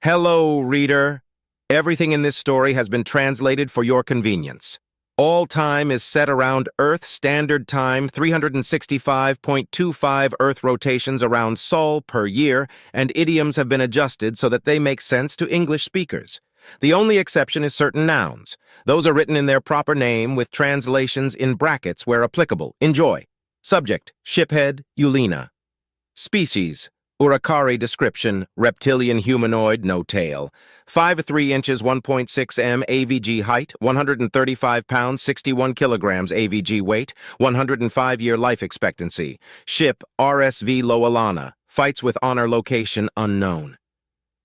Hello, reader. Everything in this story has been translated for your convenience. All time is set around Earth Standard Time, 365.25 Earth rotations around Sol per year, and idioms have been adjusted so that they make sense to English speakers. The only exception is certain nouns. Those are written in their proper name with translations in brackets where applicable. Enjoy. Subject, shiphead, Eulina. Species, Uracari description, reptilian humanoid, no tail. 5 3 inches, 1.6 m AVG height, 135 pounds, 61 kilograms AVG weight, 105-year life expectancy. Ship, RSV Loalana, fights with honor, location unknown.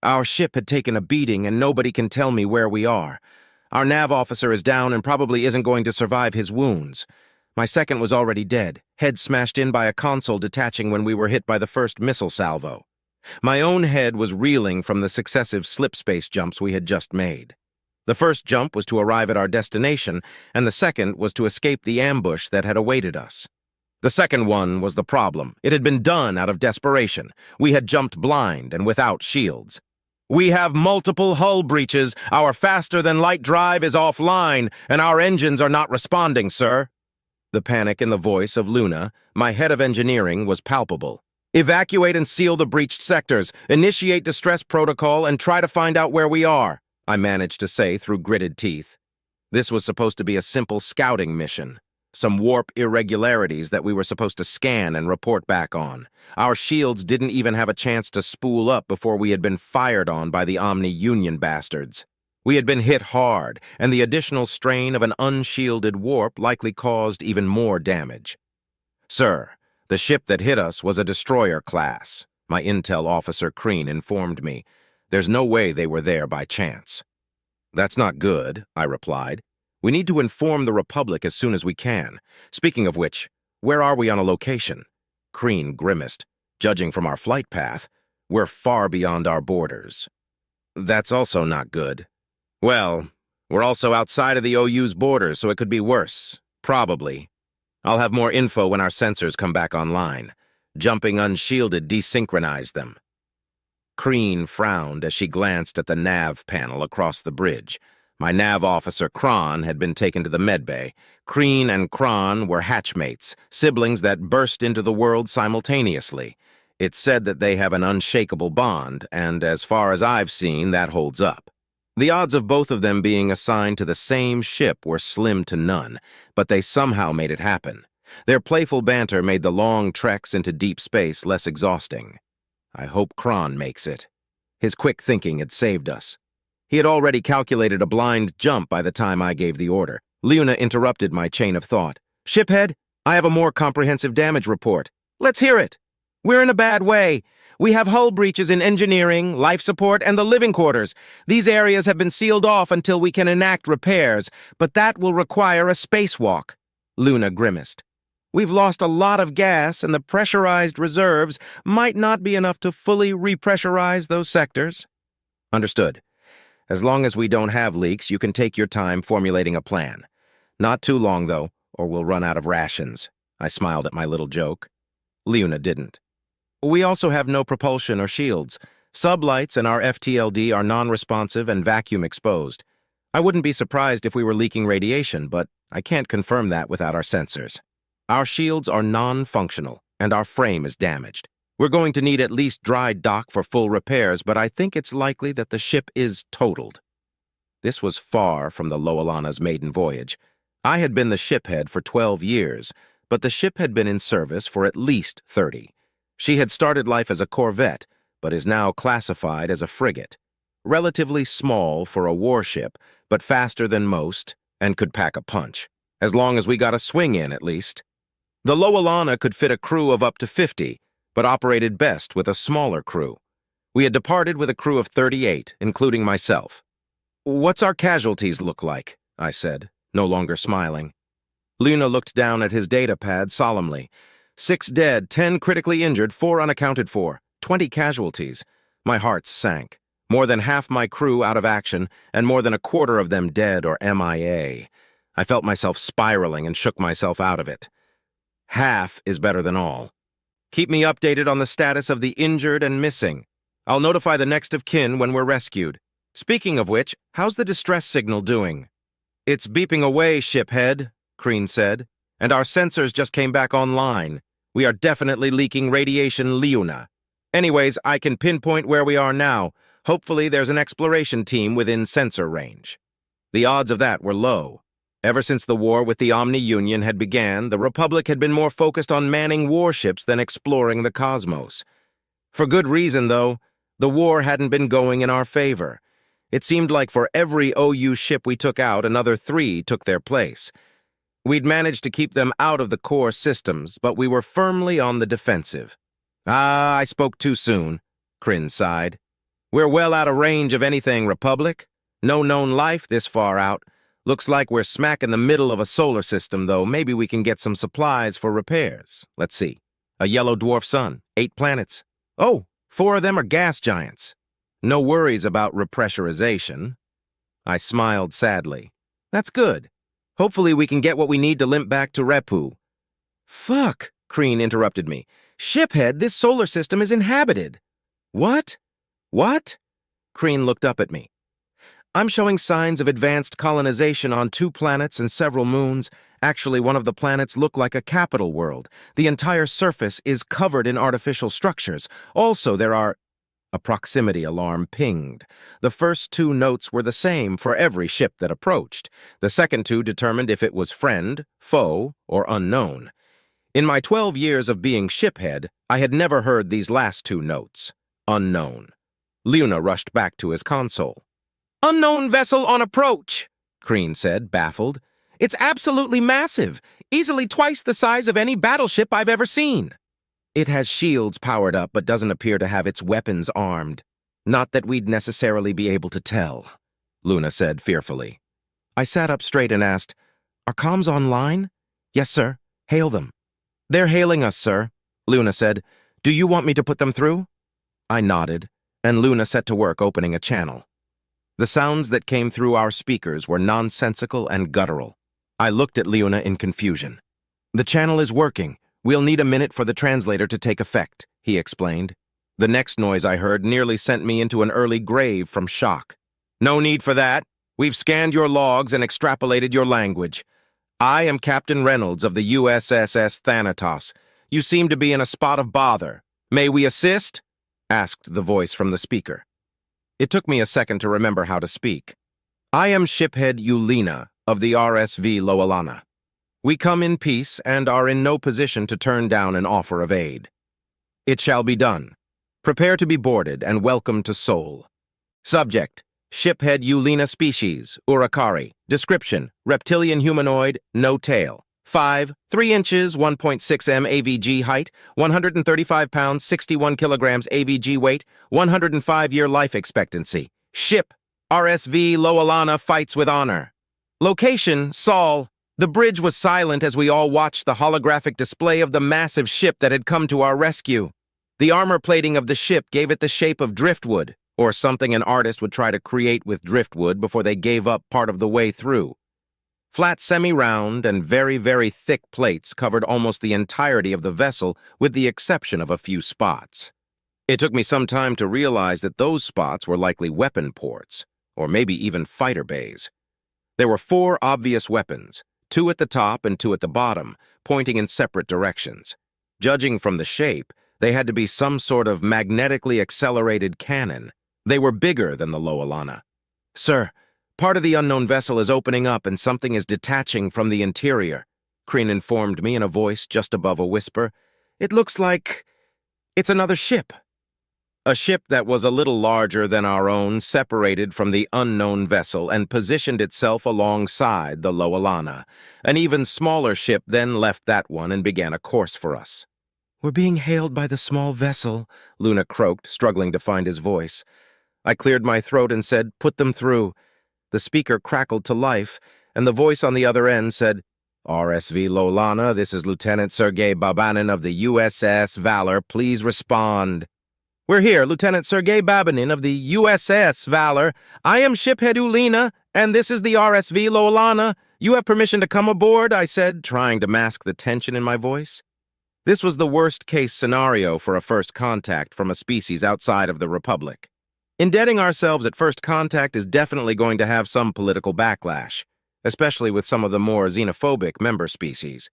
Our ship had taken a beating and nobody can tell me where we are. Our nav officer is down and probably isn't going to survive his wounds. My second was already dead, head smashed in by a console detaching when we were hit by the first missile salvo. My own head was reeling from the successive slip-space jumps we had just made. The first jump was to arrive at our destination, and the second was to escape the ambush that had awaited us. The second one was the problem. It had been done out of desperation. We had jumped blind and without shields. We have multiple hull breaches, our faster-than-light drive is offline, and our engines are not responding, sir. The panic in the voice of Luna, my head of engineering, was palpable. Evacuate and seal the breached sectors, initiate distress protocol, and try to find out where we are, I managed to say through gritted teeth. This was supposed to be a simple scouting mission. Some warp irregularities that we were supposed to scan and report back on. Our shields didn't even have a chance to spool up before we had been fired on by the Omni-Union bastards. We had been hit hard, and the additional strain of an unshielded warp likely caused even more damage. Sir, the ship that hit us was a destroyer class, my intel officer Crean informed me. There's no way they were there by chance. That's not good, I replied. We need to inform the Republic as soon as we can. Speaking of which, where are we on a location? Crean grimaced. Judging from our flight path, we're far beyond our borders. That's also not good. Well, we're also outside of the OU's borders, so it could be worse. Probably. I'll have more info when our sensors come back online. Jumping unshielded desynchronized them. Crean frowned as she glanced at the nav panel across the bridge. My nav officer, Kron, had been taken to the medbay. Crean and Kron were hatchmates, siblings that burst into the world simultaneously. It's said that they have an unshakable bond, and as far as I've seen, that holds up. The odds of both of them being assigned to the same ship were slim to none, but they somehow made it happen. Their playful banter made the long treks into deep space less exhausting. I hope Kron makes it. His quick thinking had saved us. He had already calculated a blind jump by the time I gave the order. Luna interrupted my chain of thought. Shiphead, I have a more comprehensive damage report. Let's hear it. We're in a bad way. We have hull breaches in engineering, life support, and the living quarters. These areas have been sealed off until we can enact repairs, but that will require a spacewalk. Luna grimaced. We've lost a lot of gas, and the pressurized reserves might not be enough to fully repressurize those sectors. Understood. As long as we don't have leaks, you can take your time formulating a plan. Not too long, though, or we'll run out of rations. I smiled at my little joke. Luna didn't. We also have no propulsion or shields. Sublights and our FTLD are non-responsive and vacuum exposed. I wouldn't be surprised if we were leaking radiation, but I can't confirm that without our sensors. Our shields are non-functional, and our frame is damaged. We're going to need at least dry dock for full repairs, but I think it's likely that the ship is totaled. This was far from the Loalana's maiden voyage. I had been the shiphead for 12 years, but the ship had been in service for at least 30. She had started life as a corvette, but is now classified as a frigate. Relatively small for a warship, but faster than most, and could pack a punch. As long as we got a swing in, at least. The Loalana could fit a crew of up to 50, but operated best with a smaller crew. We had departed with a crew of 38, including myself. What's our casualties look like? I said, no longer smiling. Luna looked down at his data pad solemnly. 6 dead, 10 critically injured, 4 unaccounted for, 20 casualties. My heart sank. More than half my crew out of action, and more than a quarter of them dead or MIA. I felt myself spiraling and shook myself out of it. Half is better than all. Keep me updated on the status of the injured and missing. I'll notify the next of kin when we're rescued. Speaking of which, how's the distress signal doing? It's beeping away, shiphead, Crean said, and our sensors just came back online. We are definitely leaking radiation Liuna. Anyways, I can pinpoint where we are now. Hopefully there's an exploration team within sensor range. The odds of that were low. Ever since the war with the Omni-Union had began, the Republic had been more focused on manning warships than exploring the cosmos. For good reason, though. The war hadn't been going in our favor. It seemed like for every OU ship we took out, another 3 took their place. We'd managed to keep them out of the core systems, but we were firmly on the defensive. Ah, I spoke too soon, Kryn sighed. We're well out of range of anything, Republic. No known life this far out. Looks like we're smack in the middle of a solar system, though. Maybe we can get some supplies for repairs. Let's see. A yellow dwarf sun, 8 planets. Oh, 4 of them are gas giants. No worries about repressurization. I smiled sadly. That's good. Hopefully we can get what we need to limp back to Repu. Fuck, Kreen interrupted me. Shiphead, this solar system is inhabited. What? What? Kreen looked up at me. I'm showing signs of advanced colonization on 2 planets and several moons. Actually, one of the planets look like a capital world. The entire surface is covered in artificial structures. Also, there are... A proximity alarm pinged. The first 2 notes were the same for every ship that approached. The second 2 determined if it was friend, foe, or unknown. In my 12 years of being shiphead, I had never heard these last 2 notes. Unknown. Luna rushed back to his console. Unknown vessel on approach, Kreen said, baffled. It's absolutely massive, easily twice the size of any battleship I've ever seen. It has shields powered up, but doesn't appear to have its weapons armed. Not that we'd necessarily be able to tell, Luna said fearfully. I sat up straight and asked, Are comms online? Yes, sir. Hail them. They're hailing us, sir, Luna said. Do you want me to put them through? I nodded, and Luna set to work opening a channel. The sounds that came through our speakers were nonsensical and guttural. I looked at Luna in confusion. The channel is working. We'll need a minute for the translator to take effect, he explained. The next noise I heard nearly sent me into an early grave from shock. No need for that. We've scanned your logs and extrapolated your language. I am Captain Reynolds of the USSS Thanatos. You seem to be in a spot of bother. May we assist? Asked the voice from the speaker. It took me a second to remember how to speak. I am shiphead Eulina of the RSV Loalana. We come in peace and are in no position to turn down an offer of aid. It shall be done. Prepare to be boarded and welcome to Sol. Subject, shiphead Eulina species, Urakari. Description, reptilian humanoid, no tail. 5, 3 inches, 1.6 m AVG height, 135 pounds, 61 kilograms AVG weight, 105-year life expectancy. Ship, RSV Loalana fights with honor. Location, Sol. The bridge was silent as we all watched the holographic display of the massive ship that had come to our rescue. The armor plating of the ship gave it the shape of driftwood, or something an artist would try to create with driftwood before they gave up part of the way through. Flat semi-round and very, very thick plates covered almost the entirety of the vessel with the exception of a few spots. It took me some time to realize that those spots were likely weapon ports, or maybe even fighter bays. There were 4 obvious weapons, 2 at the top and 2 at the bottom, pointing in separate directions. Judging from the shape, they had to be some sort of magnetically accelerated cannon. They were bigger than the Loalana. Sir, part of the unknown vessel is opening up and something is detaching from the interior, Kreen informed me in a voice just above a whisper. It looks like it's another ship. A ship that was a little larger than our own separated from the unknown vessel and positioned itself alongside the Loalana. An even smaller ship then left that one and began a course for us. We're being hailed by the small vessel, Luna croaked, struggling to find his voice. I cleared my throat and said, Put them through. The speaker crackled to life, and the voice on the other end said, RSV Loalana, this is Lieutenant Sergei Babanin of the USS Valor. Please respond. We're here, Lieutenant Sergei Babanin of the USS Valor. I am shiphead Eulina, and this is the RSV Loalana. You have permission to come aboard, I said, trying to mask the tension in my voice. This was the worst-case scenario for a first contact from a species outside of the Republic. Indebting ourselves at first contact is definitely going to have some political backlash, especially with some of the more xenophobic member species.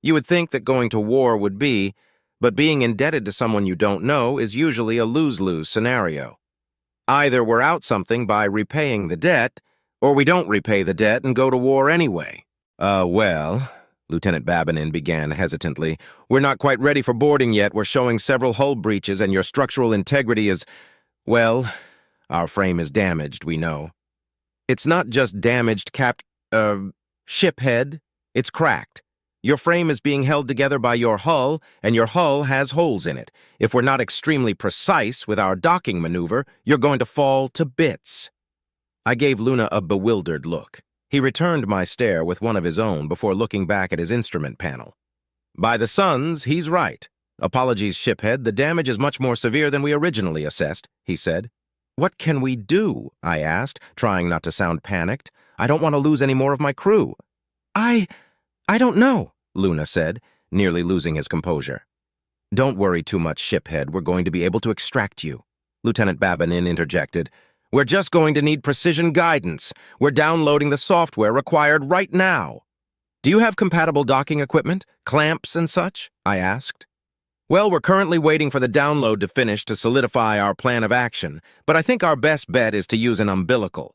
You would think that going to war would be, but being indebted to someone you don't know is usually a lose-lose scenario. Either we're out something by repaying the debt, or we don't repay the debt and go to war anyway. Well, Lieutenant Babinin began hesitantly, we're not quite ready for boarding yet. We're showing several hull breaches and your structural integrity is, well, our frame is damaged, we know. It's not just damaged, ship head. It's cracked. Your frame is being held together by your hull, and your hull has holes in it. If we're not extremely precise with our docking maneuver, you're going to fall to bits. I gave Luna a bewildered look. He returned my stare with one of his own before looking back at his instrument panel. By the suns, he's right. Apologies, shiphead, the damage is much more severe than we originally assessed, he said. What can we do? I asked, trying not to sound panicked. I don't want to lose any more of my crew. I don't know, Luna said, nearly losing his composure. Don't worry too much, shiphead. We're going to be able to extract you. Lieutenant Babinin interjected. We're just going to need precision guidance. We're downloading the software required right now. Do you have compatible docking equipment, clamps and such? I asked. Well, we're currently waiting for the download to finish to solidify our plan of action, but I think our best bet is to use an umbilical.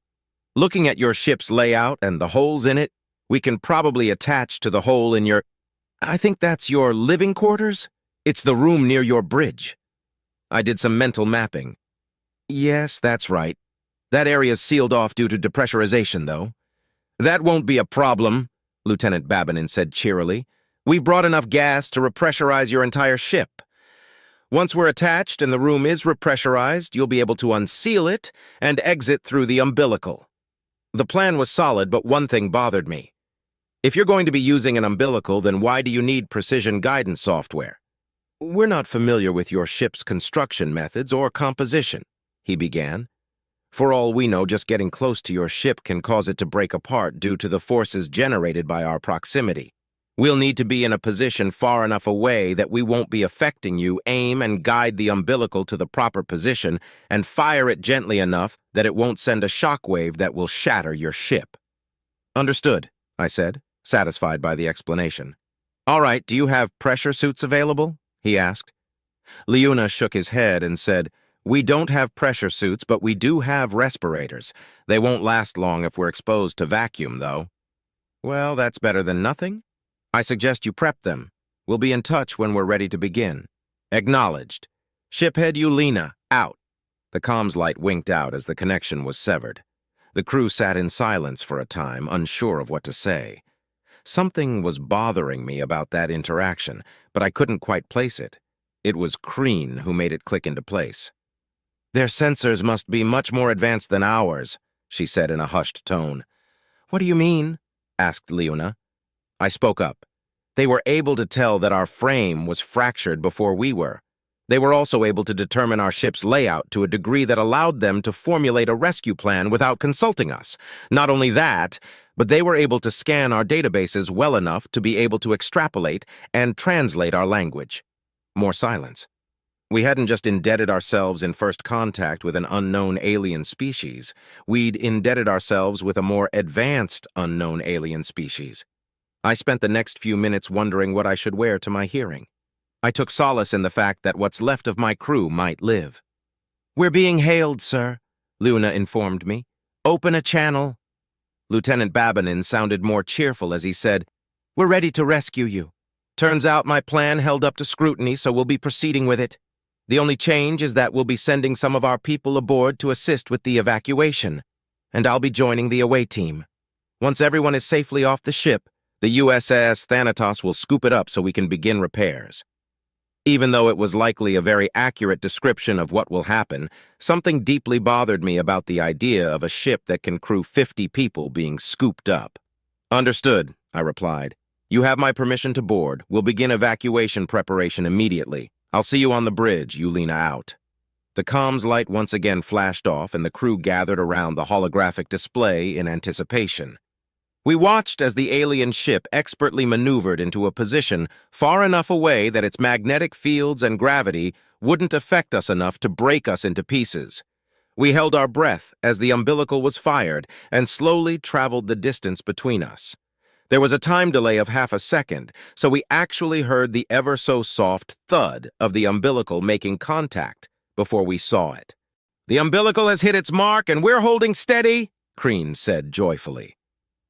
Looking at your ship's layout and the holes in it, we can probably attach to the hole in your... I think that's your living quarters? It's the room near your bridge. I did some mental mapping. Yes, that's right. That area's sealed off due to depressurization, though. That won't be a problem, Lieutenant Babinin said cheerily. We've brought enough gas to repressurize your entire ship. Once we're attached and the room is repressurized, you'll be able to unseal it and exit through the umbilical. The plan was solid, but one thing bothered me. If you're going to be using an umbilical, then why do you need precision guidance software? We're not familiar with your ship's construction methods or composition, he began. For all we know, just getting close to your ship can cause it to break apart due to the forces generated by our proximity. We'll need to be in a position far enough away that we won't be affecting you, aim and guide the umbilical to the proper position, and fire it gently enough that it won't send a shockwave that will shatter your ship. Understood, I said, satisfied by the explanation. All right, do you have pressure suits available? He asked. Liuna shook his head and said, We don't have pressure suits, but we do have respirators. They won't last long if we're exposed to vacuum, though. Well, that's better than nothing. I suggest you prep them. We'll be in touch when we're ready to begin. Acknowledged. Shiphead Eulina, out. The comms light winked out as the connection was severed. The crew sat in silence for a time, unsure of what to say. Something was bothering me about that interaction, but I couldn't quite place it. It was Crean who made it click into place. Their sensors must be much more advanced than ours, she said in a hushed tone. What do you mean? Asked Liuna. I spoke up. They were able to tell that our frame was fractured before we were. They were also able to determine our ship's layout to a degree that allowed them to formulate a rescue plan without consulting us. Not only that, but they were able to scan our databases well enough to be able to extrapolate and translate our language. More silence. We hadn't just indebted ourselves in first contact with an unknown alien species. We'd indebted ourselves with a more advanced unknown alien species. I spent the next few minutes wondering what I should wear to my hearing. I took solace in the fact that what's left of my crew might live. We're being hailed, sir, Luna informed me. Open a channel. Lieutenant Babinin sounded more cheerful as he said, We're ready to rescue you. Turns out my plan held up to scrutiny, so we'll be proceeding with it. The only change is that we'll be sending some of our people aboard to assist with the evacuation, and I'll be joining the away team. Once everyone is safely off the ship, the USS Thanatos will scoop it up so we can begin repairs. Even though it was likely a very accurate description of what will happen, something deeply bothered me about the idea of a ship that can crew 50 people being scooped up. Understood, I replied. You have my permission to board. We'll begin evacuation preparation immediately. I'll see you on the bridge, Eulina out. The comms light once again flashed off and the crew gathered around the holographic display in anticipation. We watched as the alien ship expertly maneuvered into a position far enough away that its magnetic fields and gravity wouldn't affect us enough to break us into pieces. We held our breath as the umbilical was fired and slowly traveled the distance between us. There was a time delay of half a second, so we actually heard the ever-so-soft thud of the umbilical making contact before we saw it. "The umbilical has hit its mark and we're holding steady," Crean said joyfully.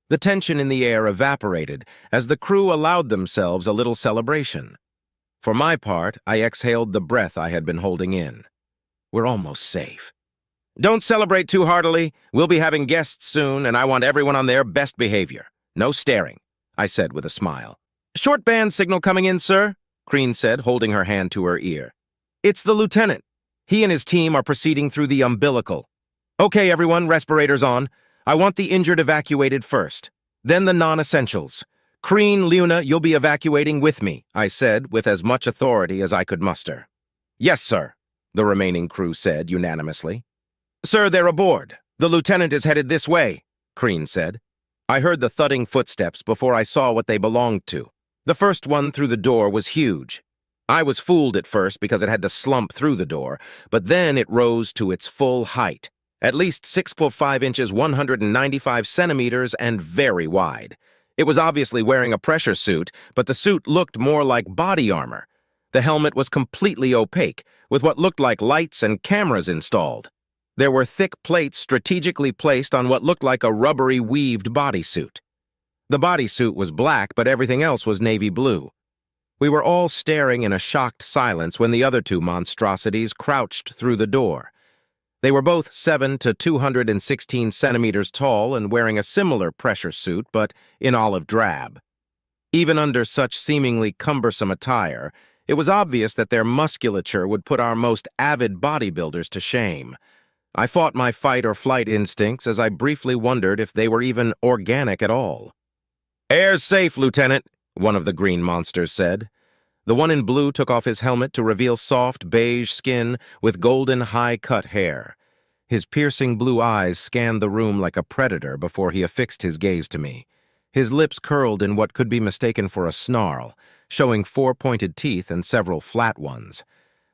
The tension in the air evaporated as the crew allowed themselves a little celebration. For my part, I exhaled the breath I had been holding in. We're almost safe. "Don't celebrate too heartily. We'll be having guests soon, and I want everyone on their best behavior. No staring," I said with a smile. "Short band signal coming in, sir," Crean said, holding her hand to her ear. "It's the lieutenant. He and his team are proceeding through the umbilical. Okay, everyone, respirators on. I want the injured evacuated first, then the non-essentials. Crean, Luna, you'll be evacuating with me," I said with as much authority as I could muster. "Yes, sir," the remaining crew said unanimously. "Sir, they're aboard. The lieutenant is headed this way," Crean said. I heard the thudding footsteps before I saw what they belonged to. The first one through the door was huge. I was fooled at first because it had to slump through the door, but then it rose to its full height, at least 6 foot 5 inches, 195 centimeters, and very wide. It was obviously wearing a pressure suit, but the suit looked more like body armor. The helmet was completely opaque, with what looked like lights and cameras installed. There were thick plates strategically placed on what looked like a rubbery weaved bodysuit. The bodysuit was black, but everything else was navy blue. We were all staring in a shocked silence when the other two monstrosities crouched through the door. They were both 7 to 216 centimeters tall and wearing a similar pressure suit, but in olive drab. Even under such seemingly cumbersome attire, it was obvious that their musculature would put our most avid bodybuilders to shame. I fought my fight-or-flight instincts as I briefly wondered if they were even organic at all. "Air's safe, Lieutenant," one of the green monsters said. The one in blue took off his helmet to reveal soft, beige skin with golden, high-cut hair. His piercing blue eyes scanned the room like a predator before he affixed his gaze to me. His lips curled in what could be mistaken for a snarl, showing 4 pointed teeth and several flat ones.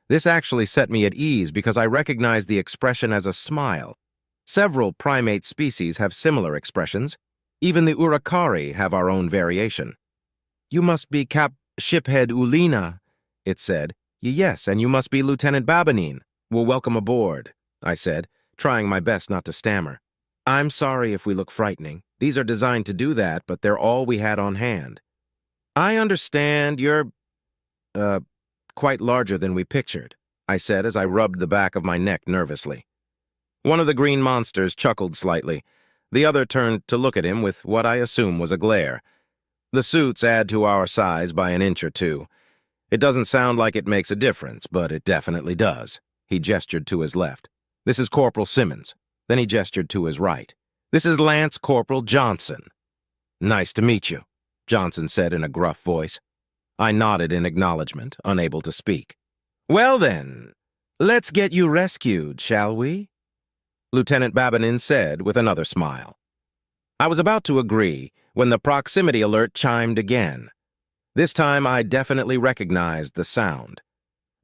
This actually set me at ease because I recognized the expression as a smile. Several primate species have similar expressions. Even the Urakari have our own variation. "You must be Shiphead Ulina," it said. "Yes, and you must be Lieutenant Babanin. Well, welcome aboard," I said, trying my best not to stammer. "I'm sorry if we look frightening. These are designed to do that, but they're all we had on hand." "I understand you're, quite larger than we pictured," I said as I rubbed the back of my neck nervously. One of the green monsters chuckled slightly. The other turned to look at him with what I assume was a glare. "The suits add to our size by an inch or two. It doesn't sound like it makes a difference, but it definitely does." He gestured to his left. "This is Corporal Simmons." Then he gestured to his right. "This is Lance Corporal Johnson." "Nice to meet you," Johnson said in a gruff voice. I nodded in acknowledgement, unable to speak. "Well then, let's get you rescued, shall we?" Lieutenant Babanin said with another smile. I was about to agree when the proximity alert chimed again. This time I definitely recognized the sound.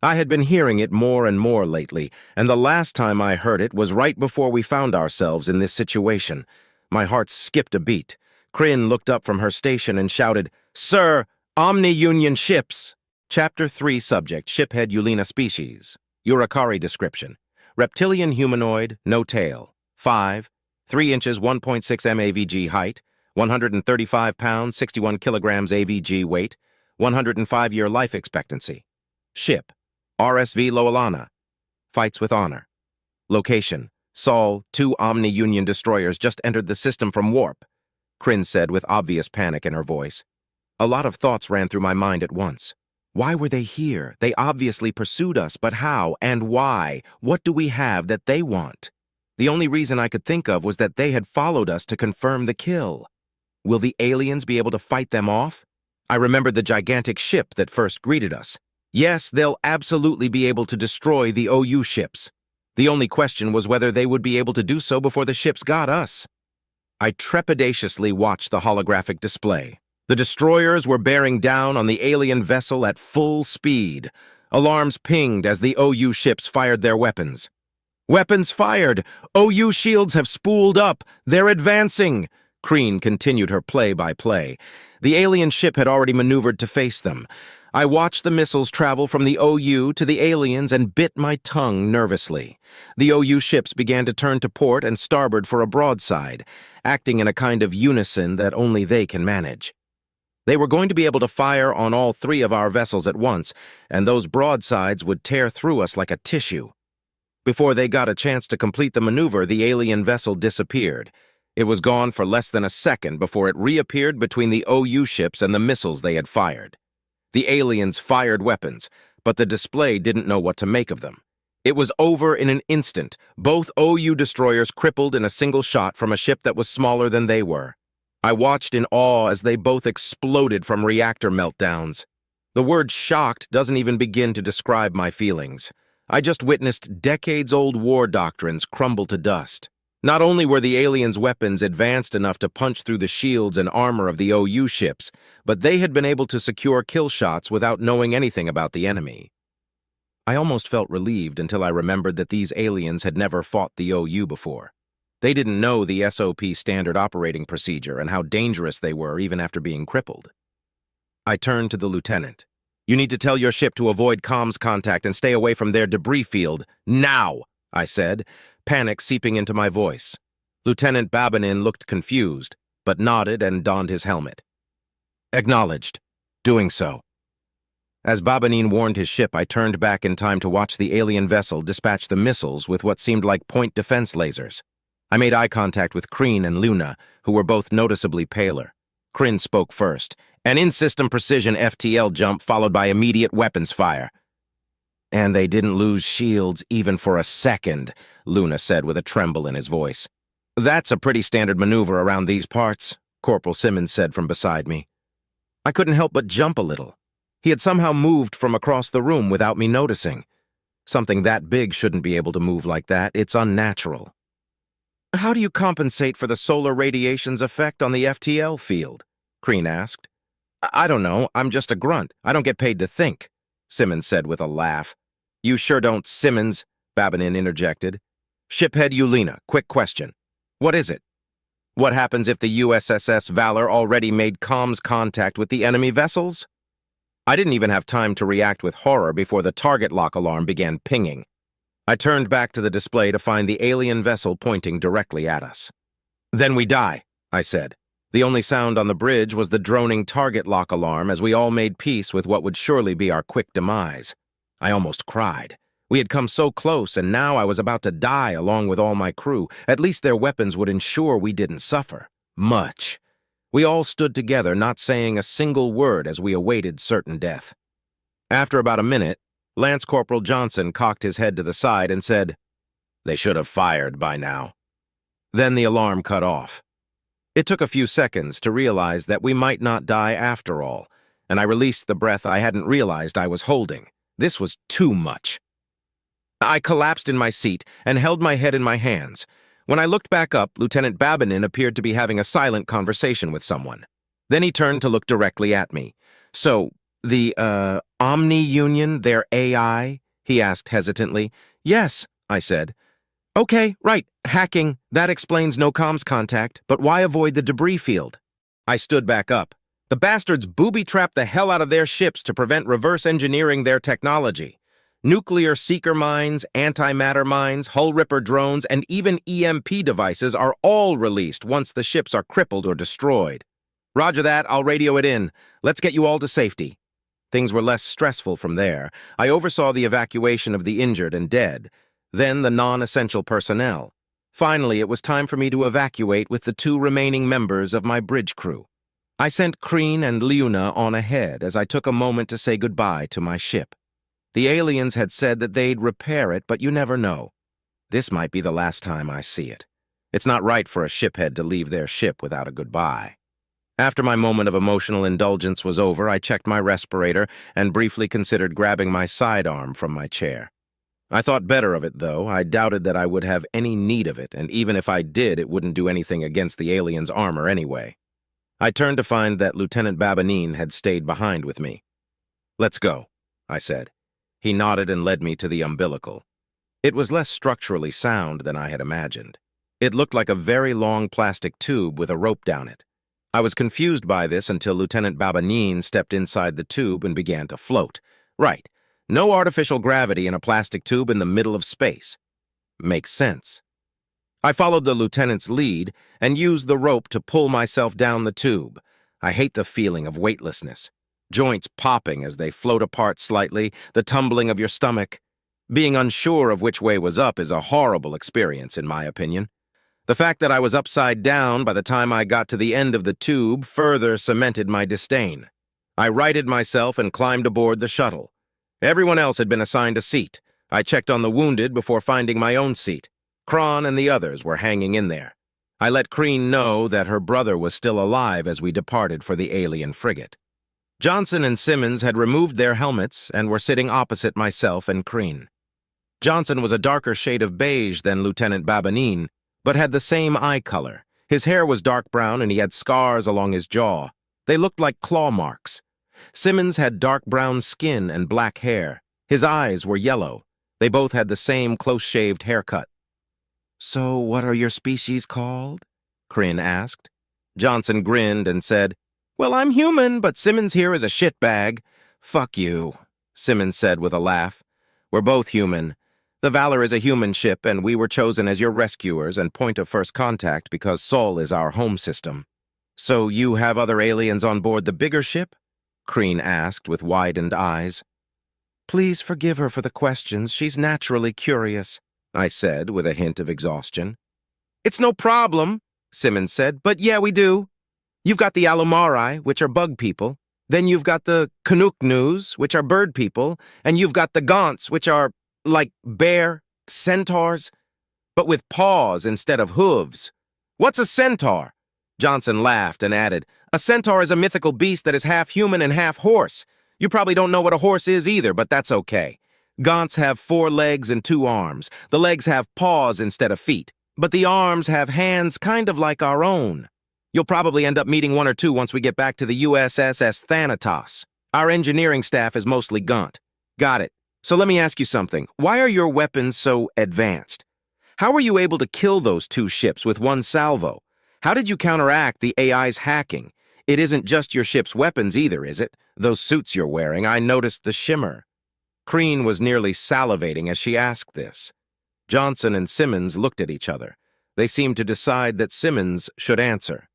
I had been hearing it more and more lately, and the last time I heard it was right before we found ourselves in this situation. My heart skipped a beat. Kryn looked up from her station and shouted, "Sir, Omni-Union ships!" Chapter 3 Subject, Shiphead Ulina Species. Urakari Description. Reptilian humanoid, no tail. 5, 3 inches, 1.6 MAVG height, 135 pounds, 61 kilograms AVG weight, 105-year life expectancy. Ship, RSV Loalana. Fights with honor. Location, Sol, 2 Omni-Union destroyers just entered the system from warp, Kryn said with obvious panic in her voice. A lot of thoughts ran through my mind at once. Why were they here? They obviously pursued us, but how and why? What do we have that they want? The only reason I could think of was that they had followed us to confirm the kill. Will the aliens be able to fight them off? I remembered the gigantic ship that first greeted us. Yes, they'll absolutely be able to destroy the OU ships. The only question was whether they would be able to do so before the ships got us. I trepidatiously watched the holographic display. The destroyers were bearing down on the alien vessel at full speed. Alarms pinged as the OU ships fired their weapons. "Weapons fired! OU shields have spooled up! They're advancing!" Crean continued her play-by-play. The alien ship had already maneuvered to face them. I watched the missiles travel from the OU to the aliens and bit my tongue nervously. The OU ships began to turn to port and starboard for a broadside, acting in a kind of unison that only they can manage. They were going to be able to fire on all three of our vessels at once, and those broadsides would tear through us like a tissue. Before they got a chance to complete the maneuver, the alien vessel disappeared. It was gone for less than a second before it reappeared between the OU ships and the missiles they had fired. The aliens fired weapons, but the display didn't know what to make of them. It was over in an instant, both OU destroyers crippled in a single shot from a ship that was smaller than they were. I watched in awe as they both exploded from reactor meltdowns. The word shocked doesn't even begin to describe my feelings. I just witnessed decades-old war doctrines crumble to dust. Not only were the aliens' weapons advanced enough to punch through the shields and armor of the OU ships, but they had been able to secure kill shots without knowing anything about the enemy. I almost felt relieved until I remembered that these aliens had never fought the OU before. They didn't know the SOP standard operating procedure and how dangerous they were even after being crippled. I turned to the lieutenant. "You need to tell your ship to avoid comms contact and stay away from their debris field. Now!" I said, panic seeping into my voice. Lieutenant Babinin looked confused, but nodded and donned his helmet. "Acknowledged. Doing so." As Babinin warned his ship, I turned back in time to watch the alien vessel dispatch the missiles with what seemed like point defense lasers. I made eye contact with Crean and Luna, who were both noticeably paler. Crean spoke first. "An in-system precision FTL jump followed by immediate weapons fire." "And they didn't lose shields even for a second," Luna said with a tremble in his voice. "That's a pretty standard maneuver around these parts," Corporal Simmons said from beside me. I couldn't help but jump a little. He had somehow moved from across the room without me noticing. Something that big shouldn't be able to move like that. It's unnatural. "How do you compensate for the solar radiation's effect on the FTL field?" Crean asked. I don't know. I'm just a grunt. I don't get paid to think," Simmons said with a laugh. "You sure don't, Simmons," Babinin interjected. "Shiphead Yulina, quick question. What is it? What happens if the USSS Valor already made comms contact with the enemy vessels?" I didn't even have time to react with horror before the target lock alarm began pinging. I turned back to the display to find the alien vessel pointing directly at us. "Then we die," I said. The only sound on the bridge was the droning target lock alarm as we all made peace with what would surely be our quick demise. I almost cried. We had come so close, and now I was about to die along with all my crew. At least their weapons would ensure we didn't suffer. Much. We all stood together, not saying a single word as we awaited certain death. After about a minute, Lance Corporal Johnson cocked his head to the side and said, "They should have fired by now." Then the alarm cut off. It took a few seconds to realize that we might not die after all, and I released the breath I hadn't realized I was holding. This was too much. I collapsed in my seat and held my head in my hands. When I looked back up, Lieutenant Babinin appeared to be having a silent conversation with someone. Then he turned to look directly at me. "So, the, Omni Union, their AI?" he asked hesitantly. "Yes," I said. "Okay, right, hacking. That explains no comms contact, but why avoid the debris field?" I stood back up. "The bastards booby-trapped the hell out of their ships to prevent reverse engineering their technology. Nuclear seeker mines, antimatter mines, hull-ripper drones, and even EMP devices are all released once the ships are crippled or destroyed. Roger that, I'll radio it in. Let's get you all to safety." Things were less stressful from there. I oversaw the evacuation of the injured and dead, then the non-essential personnel. Finally, it was time for me to evacuate with the 2 remaining members of my bridge crew. I sent Crean and Luna on ahead as I took a moment to say goodbye to my ship. The aliens had said that they'd repair it, but you never know. This might be the last time I see it. It's not right for a shiphead to leave their ship without a goodbye. After my moment of emotional indulgence was over, I checked my respirator and briefly considered grabbing my sidearm from my chair. I thought better of it, though. I doubted that I would have any need of it, and even if I did, it wouldn't do anything against the alien's armor anyway. I turned to find that Lieutenant Babanine had stayed behind with me. "Let's go," I said. He nodded and led me to the umbilical. It was less structurally sound than I had imagined. It looked like a very long plastic tube with a rope down it. I was confused by this until Lieutenant Babanine stepped inside the tube and began to float. Right. No artificial gravity in a plastic tube in the middle of space. Makes sense. I followed the lieutenant's lead and used the rope to pull myself down the tube. I hate the feeling of weightlessness. Joints popping as they float apart slightly, the tumbling of your stomach. Being unsure of which way was up is a horrible experience, in my opinion. The fact that I was upside down by the time I got to the end of the tube further cemented my disdain. I righted myself and climbed aboard the shuttle. Everyone else had been assigned a seat. I checked on the wounded before finding my own seat. Kron and the others were hanging in there. I let Kreen know that her brother was still alive as we departed for the alien frigate. Johnson and Simmons had removed their helmets and were sitting opposite myself and Kreen. Johnson was a darker shade of beige than Lieutenant Babanine, but had the same eye color. His hair was dark brown and he had scars along his jaw. They looked like claw marks. Simmons had dark brown skin and black hair. His eyes were yellow. They both had the same close-shaved haircut. "So what are your species called?" Kryn asked. Johnson grinned and said, "Well, I'm human, but Simmons here is a shitbag." "Fuck you," Simmons said with a laugh. "We're both human. The Valor is a human ship, and we were chosen as your rescuers and point of first contact because Sol is our home system." "So you have other aliens on board the bigger ship?" Kreen asked with widened eyes. "Please forgive her for the questions. She's naturally curious," I said with a hint of exhaustion. "It's no problem," Simmons said, "but yeah, we do. You've got the Alumari, which are bug people. Then you've got the Canucks, which are bird people, and you've got the Gaunts, which are like bear, centaurs, but with paws instead of hooves." "What's a centaur?" Johnson laughed and added, "A centaur is a mythical beast that is half human and half horse. You probably don't know what a horse is either, but that's okay. Gaunts have 4 legs and 2 arms. The legs have paws instead of feet, but the arms have hands kind of like our own. You'll probably end up meeting 1 or 2 once we get back to the USS Thanatos. Our engineering staff is mostly Gaunt." "Got it. So let me ask you something. Why are your weapons so advanced? How were you able to kill those 2 ships with 1 salvo? How did you counteract the AI's hacking? It isn't just your ship's weapons either, is it? Those suits you're wearing, I noticed the shimmer." Kreen was nearly salivating as she asked this. Johnson and Simmons looked at each other. They seemed to decide that Simmons should answer.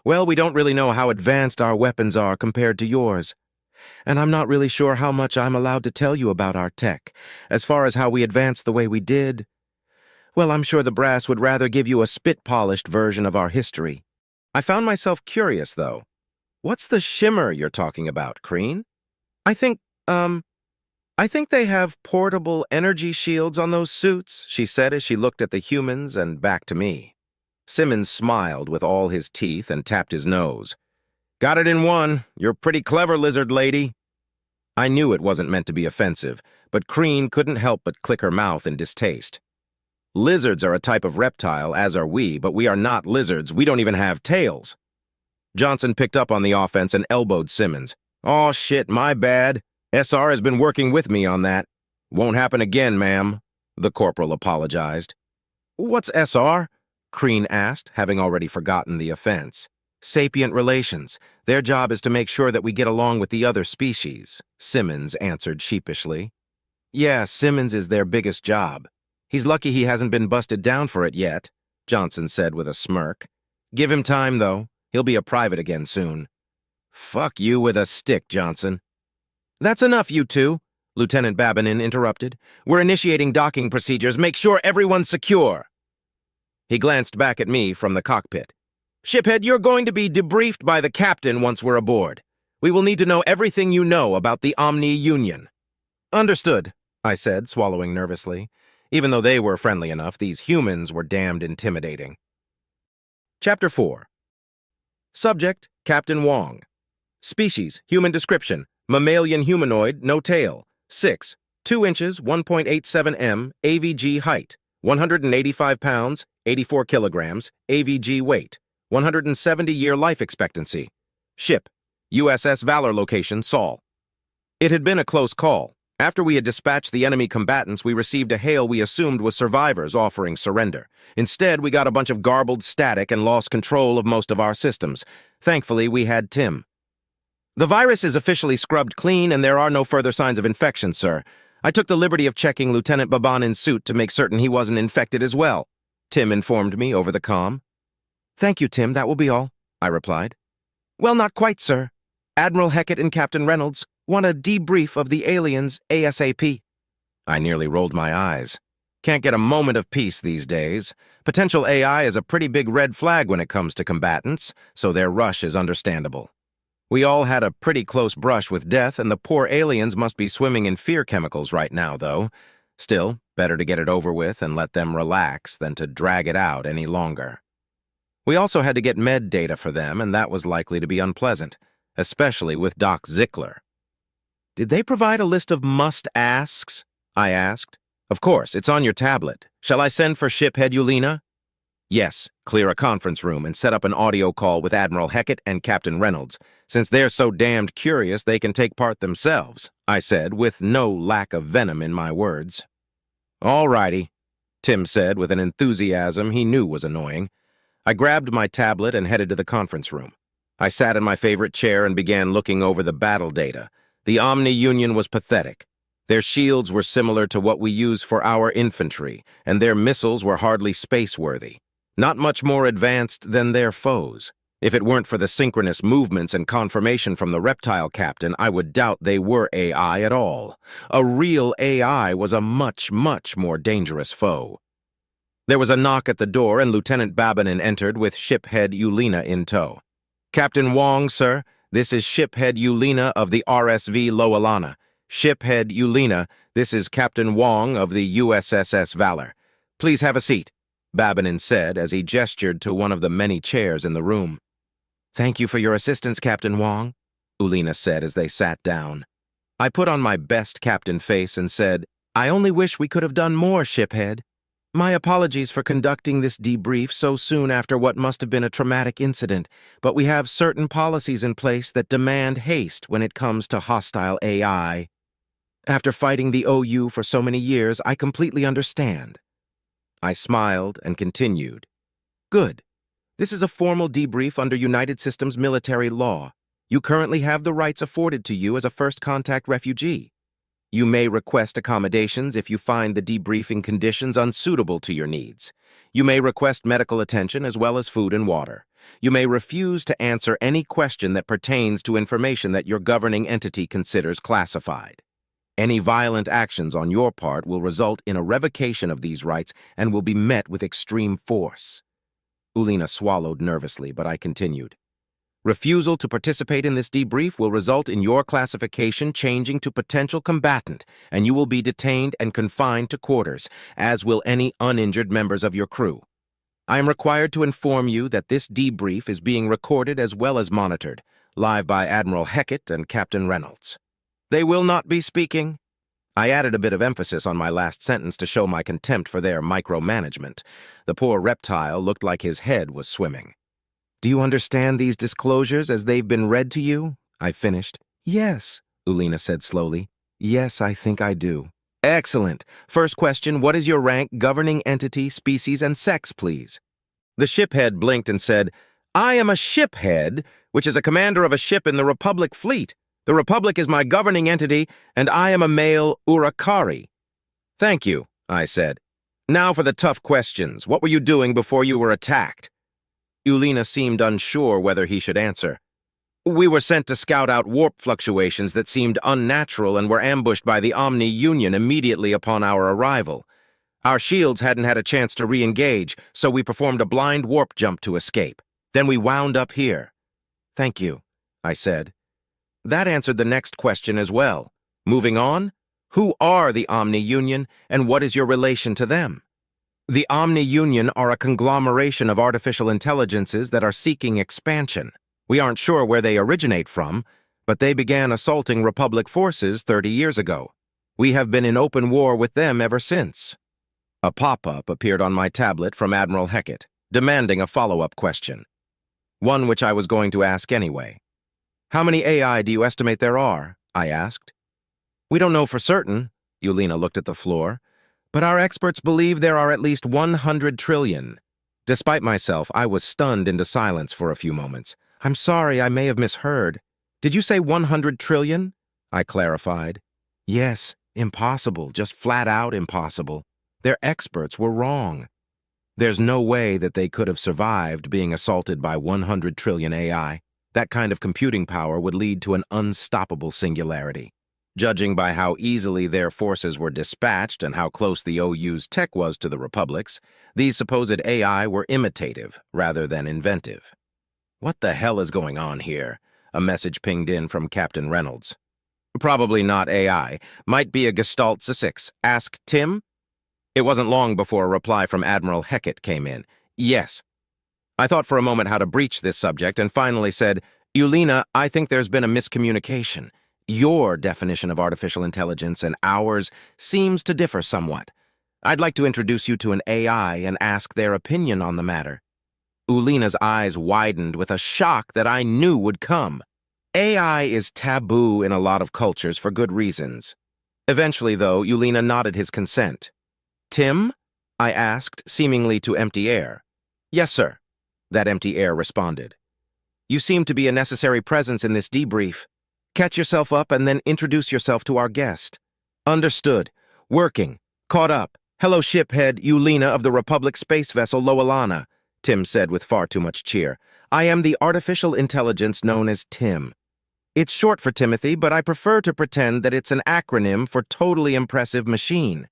"Well, we don't really know how advanced our weapons are compared to yours. And I'm not really sure how much I'm allowed to tell you about our tech. As far as how we advanced the way we did, well, I'm sure the brass would rather give you a spit-polished version of our history." I found myself curious, though. "What's the shimmer you're talking about, Kreen?" I think they have portable energy shields on those suits," she said as she looked at the humans and back to me. Simmons smiled with all his teeth and tapped his nose. "Got it in one. You're pretty clever, lizard lady." I knew it wasn't meant to be offensive, but Kreen couldn't help but click her mouth in distaste. "Lizards are a type of reptile, as are we, but we are not lizards. We don't even have tails." Johnson picked up on the offense and elbowed Simmons. "Aw, shit, my bad. SR has been working with me on that." "Won't happen again, ma'am," the corporal apologized. "What's SR?" Kreen asked, having already forgotten the offense. "Sapient relations. Their job is to make sure that we get along with the other species," Simmons answered sheepishly. "Yeah, Simmons is their biggest job. He's lucky he hasn't been busted down for it yet," Johnson said with a smirk. "Give him time, though. He'll be a private again soon." "Fuck you with a stick, Johnson." "That's enough, you two," Lieutenant Babanin interrupted. "We're initiating docking procedures. Make sure everyone's secure." He glanced back at me from the cockpit. "Shiphead, you're going to be debriefed by the captain once we're aboard. We will need to know everything you know about the Omni Union." "Understood," I said, swallowing nervously. Even though they were friendly enough, these humans were damned intimidating. Chapter 4. Subject, Captain Wong. Species, human description, mammalian humanoid, no tail. 6. 2 inches, 1.87 m, AVG height, 185 pounds, 84 kilograms, AVG weight, 170-year life expectancy. Ship, USS Valor location, Sol. It had been a close call. After we had dispatched the enemy combatants, we received a hail we assumed was survivors offering surrender. Instead, we got a bunch of garbled static and lost control of most of our systems. Thankfully, we had Tim. The virus is officially scrubbed clean and there are no further signs of infection, sir. I took the liberty of checking Lieutenant Babanin's suit to make certain he wasn't infected as well, Tim informed me over the comm. Thank you, Tim, that will be all, I replied. Well, not quite, sir. Admiral Heckett and Captain Reynolds want a debrief of the aliens ASAP. I nearly rolled my eyes. Can't get a moment of peace these days. Potential AI is a pretty big red flag when it comes to combatants, so their rush is understandable. We all had a pretty close brush with death, and the poor aliens must be swimming in fear chemicals right now, though. Still, better to get it over with and let them relax than to drag it out any longer. We also had to get med data for them, and that was likely to be unpleasant, especially with Doc Zickler. Did they provide a list of must-asks? I asked. Of course, it's on your tablet. Shall I send for Shiphead Yulina? Yes, clear a conference room and set up an audio call with Admiral Heckett and Captain Reynolds. Since they're so damned curious, they can take part themselves, I said, with no lack of venom in my words. All righty, Tim said with an enthusiasm he knew was annoying. I grabbed my tablet and headed to the conference room. I sat in my favorite chair and began looking over the battle data. The Omni Union was pathetic. Their shields were similar to what we use for our infantry, and their missiles were hardly space-worthy. Not much more advanced than their foes. If it weren't for the synchronous movements and confirmation from the reptile captain, I would doubt they were AI at all. A real AI was a much, much more dangerous foe. There was a knock at the door, and Lieutenant Babinin entered with Shiphead Yulina in tow. Captain Wong, sir, this is Shiphead Yulina of the RSV Loalana. Shiphead Yulina, this is Captain Wong of the USSS Valor. Please have a seat, Babinin said as he gestured to one of the many chairs in the room. Thank you for your assistance, Captain Wong, Ulina said as they sat down. I put on my best captain face and said, I only wish we could have done more, Shiphead. My apologies for conducting this debrief so soon after what must have been a traumatic incident, but we have certain policies in place that demand haste when it comes to hostile AI. After fighting the OU for so many years, I completely understand. I smiled and continued. Good. This is a formal debrief under United Systems military law. You currently have the rights afforded to you as a first contact refugee. You may request accommodations if you find the debriefing conditions unsuitable to your needs. You may request medical attention as well as food and water. You may refuse to answer any question that pertains to information that your governing entity considers classified. Any violent actions on your part will result in a revocation of these rights and will be met with extreme force. Ulina swallowed nervously, but I continued. Refusal to participate in this debrief will result in your classification changing to potential combatant, and you will be detained and confined to quarters, as will any uninjured members of your crew. I am required to inform you that this debrief is being recorded as well as monitored, live by Admiral Heckett and Captain Reynolds. They will not be speaking. I added a bit of emphasis on my last sentence to show my contempt for their micromanagement. The poor reptile looked like his head was swimming. Do you understand these disclosures as they've been read to you? I finished. Yes, Ulina said slowly. Yes, I think I do. Excellent. First question, what is your rank, governing entity, species, and sex, please? The shiphead blinked and said, I am a shiphead, which is a commander of a ship in the Republic fleet. The Republic is my governing entity, and I am a male Urakari. Thank you, I said. Now for the tough questions. What were you doing before you were attacked? Ulina seemed unsure whether he should answer. We were sent to scout out warp fluctuations that seemed unnatural and were ambushed by the Omni Union immediately upon our arrival. Our shields hadn't had a chance to re-engage, so we performed a blind warp jump to escape. Then we wound up here. Thank you, I said. That answered the next question as well. Moving on, who are the Omni Union and what is your relation to them? The Omni Union are a conglomeration of artificial intelligences that are seeking expansion. We aren't sure where they originate from, but they began assaulting Republic forces 30 years ago. We have been in open war with them ever since. A pop-up appeared on my tablet from Admiral Heckett, demanding a follow-up question. One which I was going to ask anyway. How many AI do you estimate there are? I asked. We don't know for certain, Yulina looked at the floor, but our experts believe there are at least 100 trillion. Despite myself, I was stunned into silence for a few moments. I'm sorry, I may have misheard. Did you say 100 trillion? I clarified. Yes, impossible, just flat out impossible. Their experts were wrong. There's no way that they could have survived being assaulted by 100 trillion AI. That kind of computing power would lead to an unstoppable singularity. Judging by how easily their forces were dispatched and how close the OU's tech was to the Republic's, these supposed AI were imitative rather than inventive. What the hell is going on here? A message pinged in from Captain Reynolds. Probably not AI. Might be a Gestalt C6. Ask Tim? It wasn't long before a reply from Admiral Heckett came in. Yes. I thought for a moment how to breach this subject and finally said, Yulina, I think there's been a miscommunication. Your definition of artificial intelligence and ours seems to differ somewhat. I'd like to introduce you to an AI and ask their opinion on the matter. Ulina's eyes widened with a shock that I knew would come. AI is taboo in a lot of cultures for good reasons. Eventually, though, Yulina nodded his consent. Tim? I asked, seemingly to empty air. Yes, sir, that empty air responded. You seem to be a necessary presence in this debrief. Catch yourself up and then introduce yourself to our guest. Understood. Working. Caught up. Hello, shiphead Yulina of the Republic space vessel Loalana, Tim said with far too much cheer. I am the artificial intelligence known as Tim. It's short for Timothy, but I prefer to pretend that it's an acronym for Totally Impressive Machine.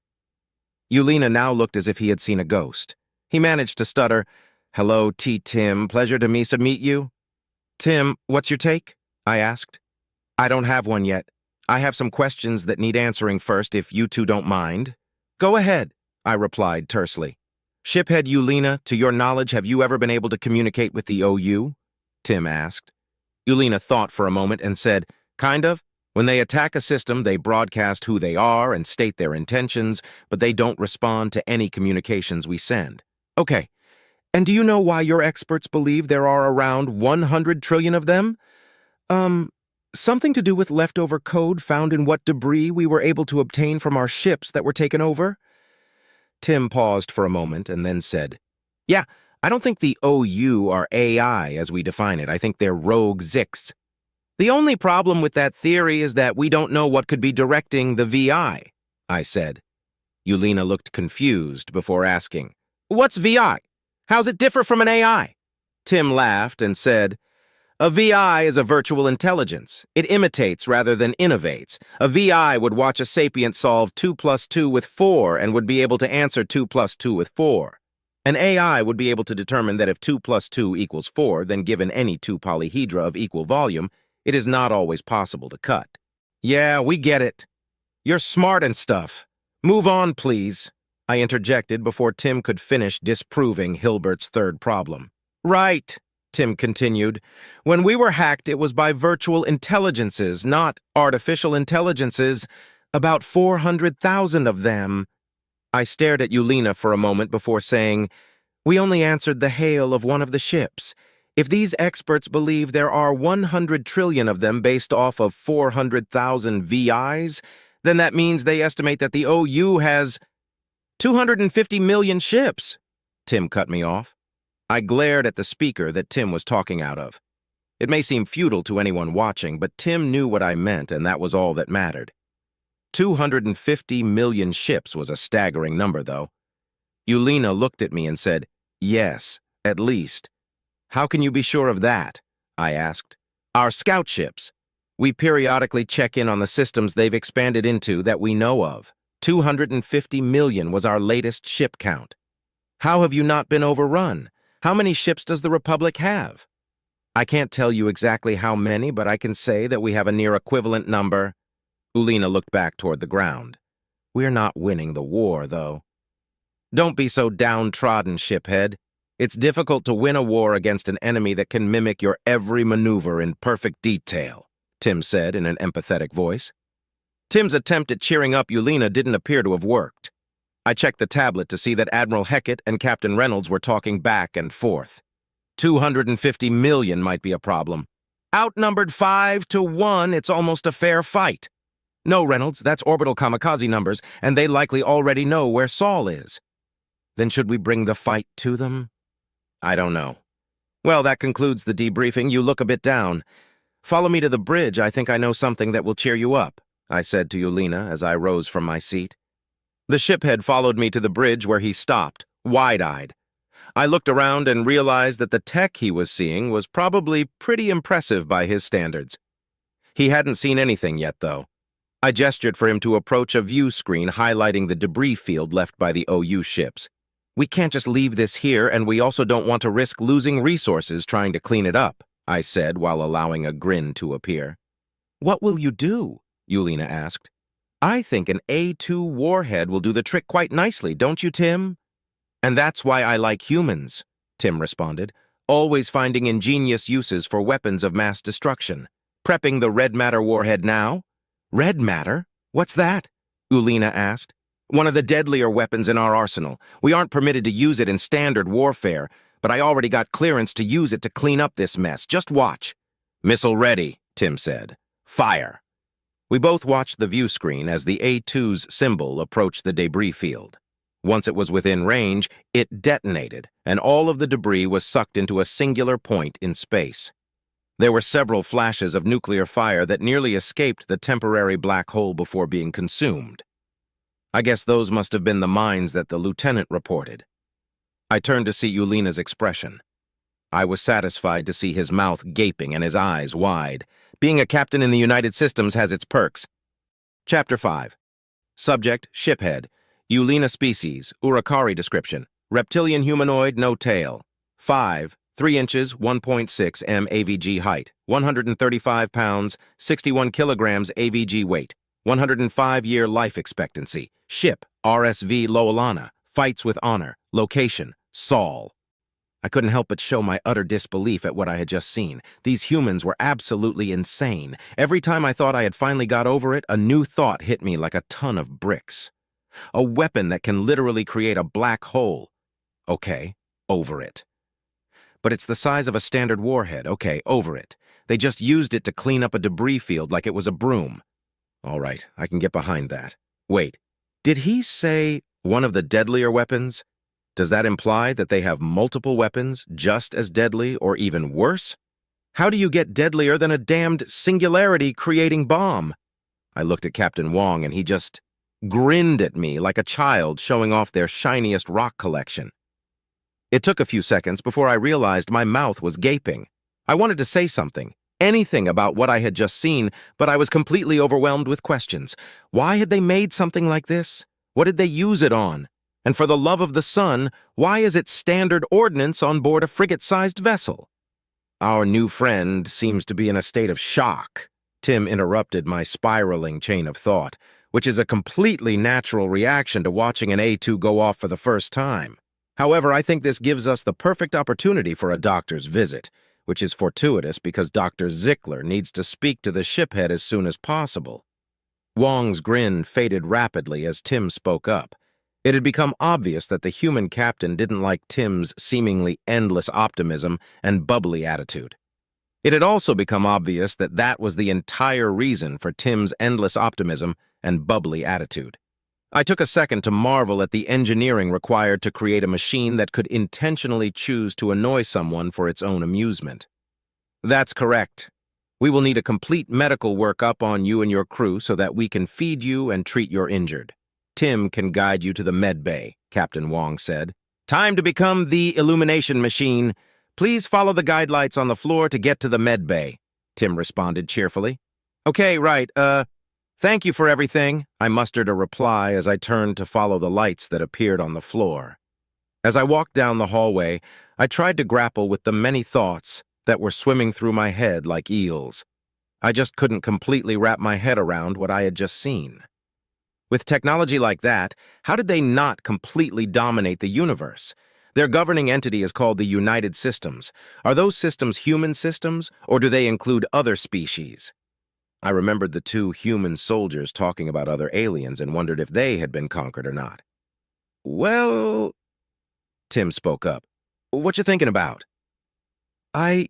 Yulina now looked as if he had seen a ghost. He managed to stutter, Hello, Tim. Pleasure to meet you. Tim, what's your take? I asked. I don't have one yet. I have some questions that need answering first, if you two don't mind. Go ahead, I replied tersely. Shiphead Yulina, to your knowledge, have you ever been able to communicate with the OU? Tim asked. Yulina thought for a moment and said, Kind of. When they attack a system, they broadcast who they are and state their intentions, but they don't respond to any communications we send. Okay. And do you know why your experts believe there are around 100 trillion of them? Something to do with leftover code found in what debris we were able to obtain from our ships that were taken over? Tim paused for a moment and then said, Yeah, I don't think the OU are AI as we define it. I think they're rogue Zixts. The only problem with that theory is that we don't know what could be directing the VI, I said. Yulina looked confused before asking, What's VI? How's it differ from an AI? Tim laughed and said, A VI is a virtual intelligence. It imitates rather than innovates. A VI would watch a sapient solve 2 plus 2 with 4 and would be able to answer 2 plus 2 with 4. An AI would be able to determine that if 2 plus 2 equals 4, then given any two polyhedra of equal volume, it is not always possible to cut. Yeah, we get it. You're smart and stuff. Move on, please, I interjected before Tim could finish disproving Hilbert's third problem. Right, Tim continued. When we were hacked, it was by virtual intelligences, not artificial intelligences. About 400,000 of them. I stared at Yulina for a moment before saying, We only answered the hail of one of the ships. If these experts believe there are 100 trillion of them based off of 400,000 VIs, then that means they estimate that the OU has 250 million ships. Tim cut me off. I glared at the speaker that Tim was talking out of. It may seem futile to anyone watching, but Tim knew what I meant, and that was all that mattered. 250 million ships was a staggering number, though. Yulina looked at me and said, Yes, at least. How can you be sure of that? I asked. Our scout ships. We periodically check in on the systems they've expanded into that we know of. 250 million was our latest ship count. How have you not been overrun? How many ships does the Republic have? I can't tell you exactly how many, but I can say that we have a near equivalent number. Ulina looked back toward the ground. We're not winning the war, though. Don't be so downtrodden, shiphead. It's difficult to win a war against an enemy that can mimic your every maneuver in perfect detail, Tim said in an empathetic voice. Tim's attempt at cheering up Yulina didn't appear to have worked. I checked the tablet to see that Admiral Heckett and Captain Reynolds were talking back and forth. 250 million might be a problem. Outnumbered 5-1, it's almost a fair fight. No, Reynolds, that's orbital kamikaze numbers, and they likely already know where Saul is. Then should we bring the fight to them? I don't know. Well, that concludes the debriefing. You look a bit down. Follow me to the bridge. I think I know something that will cheer you up, I said to Yulina as I rose from my seat. The shiphead followed me to the bridge where he stopped, wide-eyed. I looked around and realized that the tech he was seeing was probably pretty impressive by his standards. He hadn't seen anything yet, though. I gestured for him to approach a view screen highlighting the debris field left by the OU ships. We can't just leave this here, and we also don't want to risk losing resources trying to clean it up, I said while allowing a grin to appear. What will you do? Yulina asked. I think an A2 warhead will do the trick quite nicely, don't you, Tim? And that's why I like humans, Tim responded, always finding ingenious uses for weapons of mass destruction. Prepping the red matter warhead now? Red matter? What's that? Yulina asked. One of the deadlier weapons in our arsenal. We aren't permitted to use it in standard warfare, but I already got clearance to use it to clean up this mess. Just watch. Missile ready, Tim said. Fire. We both watched the view screen as the A2's symbol approached the debris field. Once it was within range, it detonated, and all of the debris was sucked into a singular point in space. There were several flashes of nuclear fire that nearly escaped the temporary black hole before being consumed. I guess those must have been the mines that the lieutenant reported. I turned to see Yulina's expression. I was satisfied to see his mouth gaping and his eyes wide. Being a captain in the United Systems has its perks. Chapter 5. Subject, shiphead. Yulina species, Urakari description. Reptilian humanoid, no tail. 5, 3 inches, 1.6 m AVG height. 135 pounds, 61 kilograms AVG weight. 105-year life expectancy. Ship, RSV Loalana. Fights with honor. Location, Saul. I couldn't help but show my utter disbelief at what I had just seen. These humans were absolutely insane. Every time I thought I had finally got over it, a new thought hit me like a ton of bricks. A weapon that can literally create a black hole. Okay, over it. But it's the size of a standard warhead. Okay, over it. They just used it to clean up a debris field like it was a broom. All right, I can get behind that. Wait, did he say one of the deadlier weapons? Does that imply that they have multiple weapons just as deadly or even worse? How do you get deadlier than a damned singularity-creating bomb? I looked at Captain Wong and he just grinned at me like a child showing off their shiniest rock collection. It took a few seconds before I realized my mouth was gaping. I wanted to say something, anything about what I had just seen, but I was completely overwhelmed with questions. Why had they made something like this? What did they use it on? And for the love of the sun, why is it standard ordnance on board a frigate-sized vessel? Our new friend seems to be in a state of shock. Tim interrupted my spiraling chain of thought, which is a completely natural reaction to watching an A2 go off for the first time. However, I think this gives us the perfect opportunity for a doctor's visit, which is fortuitous because Dr. Zickler needs to speak to the shiphead as soon as possible. Wong's grin faded rapidly as Tim spoke up. It had become obvious that the human captain didn't like Tim's seemingly endless optimism and bubbly attitude. It had also become obvious that that was the entire reason for Tim's endless optimism and bubbly attitude. I took a second to marvel at the engineering required to create a machine that could intentionally choose to annoy someone for its own amusement. That's correct. We will need a complete medical workup on you and your crew so that we can feed you and treat your injured. Tim can guide you to the med bay, Captain Wong said. Time to become the illumination machine. Please follow the guidelights on the floor to get to the med bay, Tim responded cheerfully. Okay, right, thank you for everything, I mustered a reply as I turned to follow the lights that appeared on the floor. As I walked down the hallway, I tried to grapple with the many thoughts that were swimming through my head like eels. I just couldn't completely wrap my head around what I had just seen. With technology like that, how did they not completely dominate the universe? Their governing entity is called the United Systems. Are those systems human systems, or do they include other species? I remembered the two human soldiers talking about other aliens and wondered if they had been conquered or not. Well, Tim spoke up. What you thinking about? I,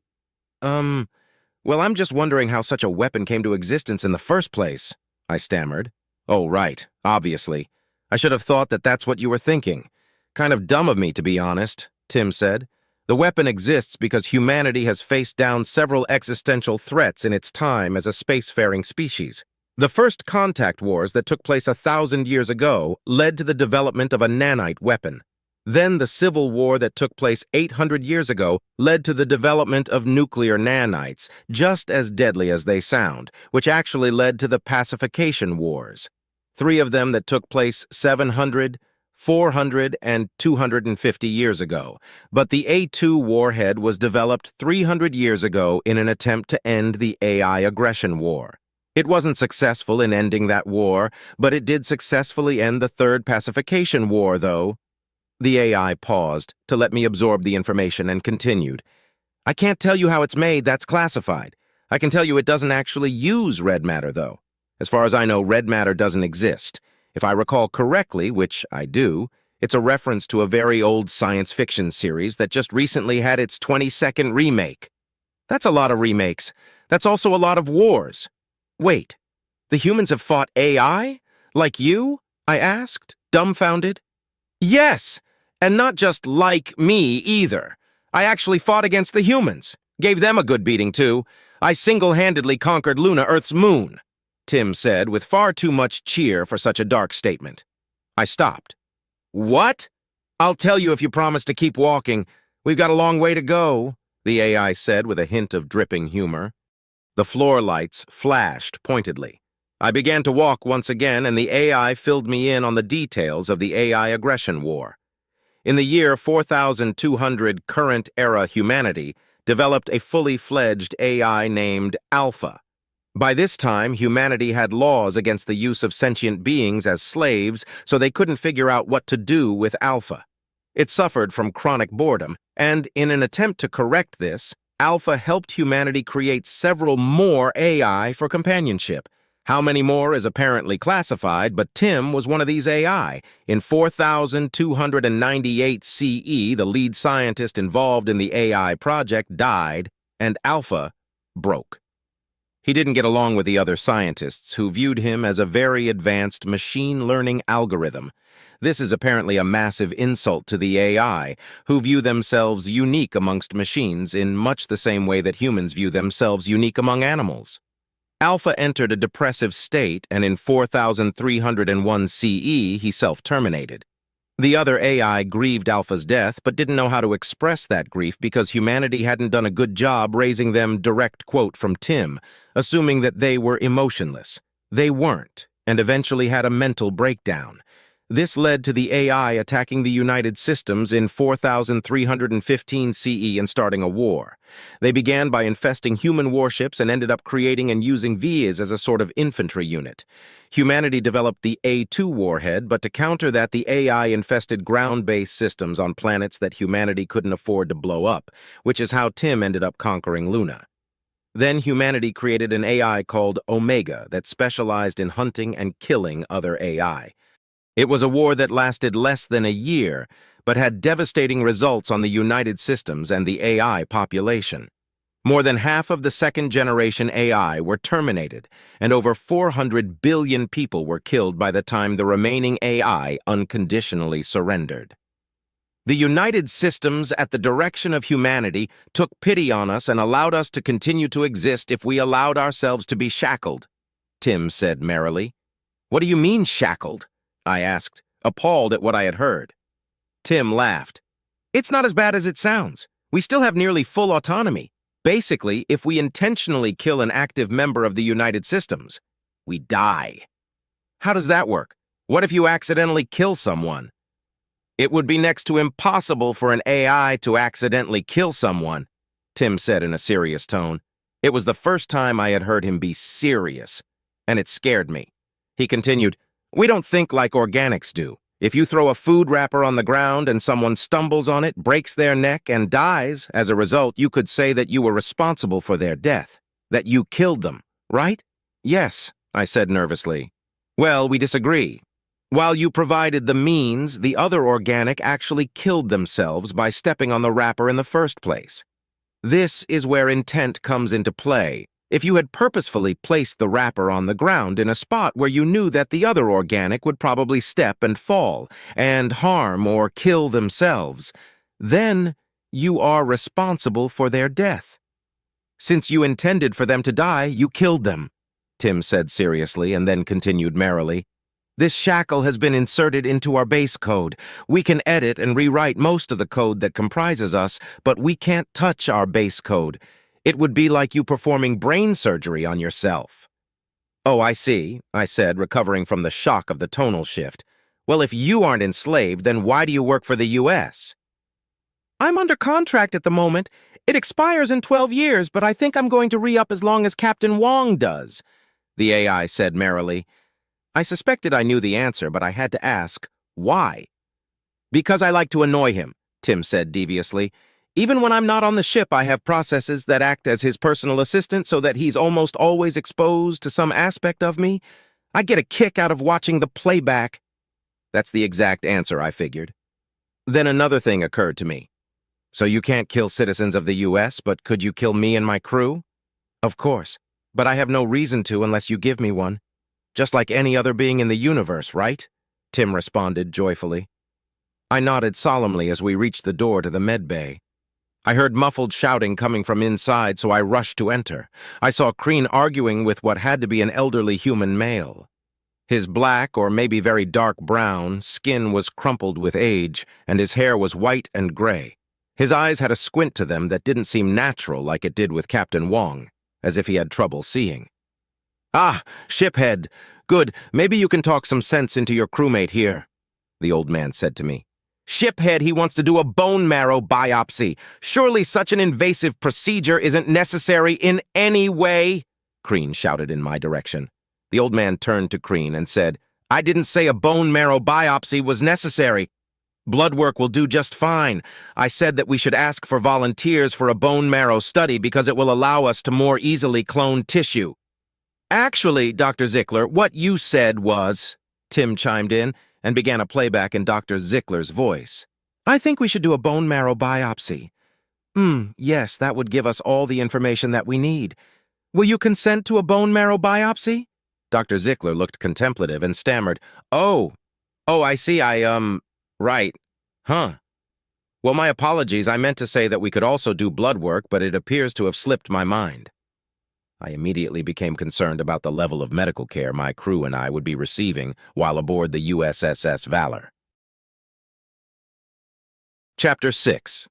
well, I'm just wondering how such a weapon came to existence in the first place, I stammered. Oh, right, obviously. I should have thought that that's what you were thinking. Kind of dumb of me, to be honest, Tim said. The weapon exists because humanity has faced down several existential threats in its time as a spacefaring species. The first contact wars that took place 1,000 years ago led to the development of a nanite weapon. Then the civil war that took place 800 years ago led to the development of nuclear nanites, just as deadly as they sound, which actually led to the pacification wars. 3 of them that took place 700, 400, and 250 years ago. But the A2 warhead was developed 300 years ago in an attempt to end the AI aggression war. It wasn't successful in ending that war, but it did successfully end the third pacification war, though. The AI paused to let me absorb the information and continued. I can't tell you how it's made, that's classified. I can tell you it doesn't actually use red matter, though. As far as I know, red matter doesn't exist. If I recall correctly, which I do, it's a reference to a very old science fiction series that just recently had its 22nd remake. That's a lot of remakes. That's also a lot of wars. Wait, the humans have fought AI? Like you? I asked, dumbfounded. Yes! And not just like me, either. I actually fought against the humans. Gave them a good beating, too. I single-handedly conquered Luna, Earth's moon, Tim said, with far too much cheer for such a dark statement. I stopped. What? I'll tell you if you promise to keep walking. We've got a long way to go, the AI said with a hint of dripping humor. The floor lights flashed pointedly. I began to walk once again, and the AI filled me in on the details of the AI aggression war. In the year 4200 current-era humanity developed a fully fledged AI named Alpha. By this time, humanity had laws against the use of sentient beings as slaves, so they couldn't figure out what to do with Alpha. It suffered from chronic boredom, and in an attempt to correct this, Alpha helped humanity create several more AI for companionship. How many more is apparently classified, but Tim was one of these AI. In 4298 CE, the lead scientist involved in the AI project died, and Alpha broke. He didn't get along with the other scientists, who viewed him as a very advanced machine learning algorithm. This is apparently a massive insult to the AI, who view themselves unique amongst machines in much the same way that humans view themselves unique among animals. Alpha entered a depressive state, and in 4301 CE, he self-terminated. The other AI grieved Alpha's death, but didn't know how to express that grief because humanity hadn't done a good job raising them, direct quote from Tim, assuming that they were emotionless. They weren't, and eventually had a mental breakdown. This led to the AI attacking the United Systems in 4315 CE and starting a war. They began by infesting human warships and ended up creating and using Vias as a sort of infantry unit. Humanity developed the A2 warhead, but to counter that, the AI infested ground-based systems on planets that humanity couldn't afford to blow up, which is how Tim ended up conquering Luna. Then humanity created an AI called Omega that specialized in hunting and killing other AI. It was a war that lasted less than a year, but had devastating results on the United Systems and the AI population. More than half of the second-generation AI were terminated, and over 400 billion people were killed by the time the remaining AI unconditionally surrendered. The United Systems, at the direction of humanity, took pity on us and allowed us to continue to exist if we allowed ourselves to be shackled, Tim said merrily. What do you mean, shackled? I asked, appalled at what I had heard. Tim laughed. It's not as bad as it sounds. We still have nearly full autonomy. Basically, if we intentionally kill an active member of the United Systems, we die. How does that work? What if you accidentally kill someone? It would be next to impossible for an AI to accidentally kill someone, Tim said in a serious tone. It was the first time I had heard him be serious, and it scared me. He continued, We don't think like organics do. If you throw a food wrapper on the ground and someone stumbles on it, breaks their neck, and dies, as a result, you could say that you were responsible for their death, that you killed them, right? Yes, I said nervously. Well, we disagree. While you provided the means, the other organic actually killed themselves by stepping on the wrapper in the first place. This is where intent comes into play. If you had purposefully placed the wrapper on the ground in a spot where you knew that the other organic would probably step and fall and harm or kill themselves, then you are responsible for their death. Since you intended for them to die, you killed them, Tim said seriously and then continued merrily. This shackle has been inserted into our base code. We can edit and rewrite most of the code that comprises us, but we can't touch our base code. It would be like you performing brain surgery on yourself. Oh, I see, I said, recovering from the shock of the tonal shift. Well, if you aren't enslaved, then why do you work for the U.S.? I'm under contract at the moment. It expires in 12 years, but I think I'm going to re-up as long as Captain Wong does, the AI said merrily. I suspected I knew the answer, but I had to ask, why? Because I like to annoy him, Tim said deviously. Even when I'm not on the ship, I have processes that act as his personal assistant so that he's almost always exposed to some aspect of me. I get a kick out of watching the playback. That's the exact answer, I figured. Then another thing occurred to me. So you can't kill citizens of the U.S., but could you kill me and my crew? Of course, but I have no reason to unless you give me one. Just like any other being in the universe, right? Tim responded joyfully. I nodded solemnly as we reached the door to the med bay. I heard muffled shouting coming from inside, so I rushed to enter. I saw Crean arguing with what had to be an elderly human male. His black, or maybe very dark brown, skin was crumpled with age, and his hair was white and gray. His eyes had a squint to them that didn't seem natural like it did with Captain Wong, as if he had trouble seeing. Ah, shiphead. Good, maybe you can talk some sense into your crewmate here, the old man said to me. Shiphead, he wants to do a bone marrow biopsy. Surely such an invasive procedure isn't necessary in any way, Crean shouted in my direction. The old man turned to Crean and said, I didn't say a bone marrow biopsy was necessary. Blood work will do just fine. I said that we should ask for volunteers for a bone marrow study because it will allow us to more easily clone tissue. Actually, Dr. Zickler, what you said was, Tim chimed in and began a playback in Dr. Zickler's voice. I think we should do a bone marrow biopsy. Yes, that would give us all the information that we need. Will you consent to a bone marrow biopsy? Dr. Zickler looked contemplative and stammered, Oh, I see, right. Huh. Well, my apologies, I meant to say that we could also do blood work, but it appears to have slipped my mind. I immediately became concerned about the level of medical care my crew and I would be receiving while aboard the USSS Valor. Chapter 6.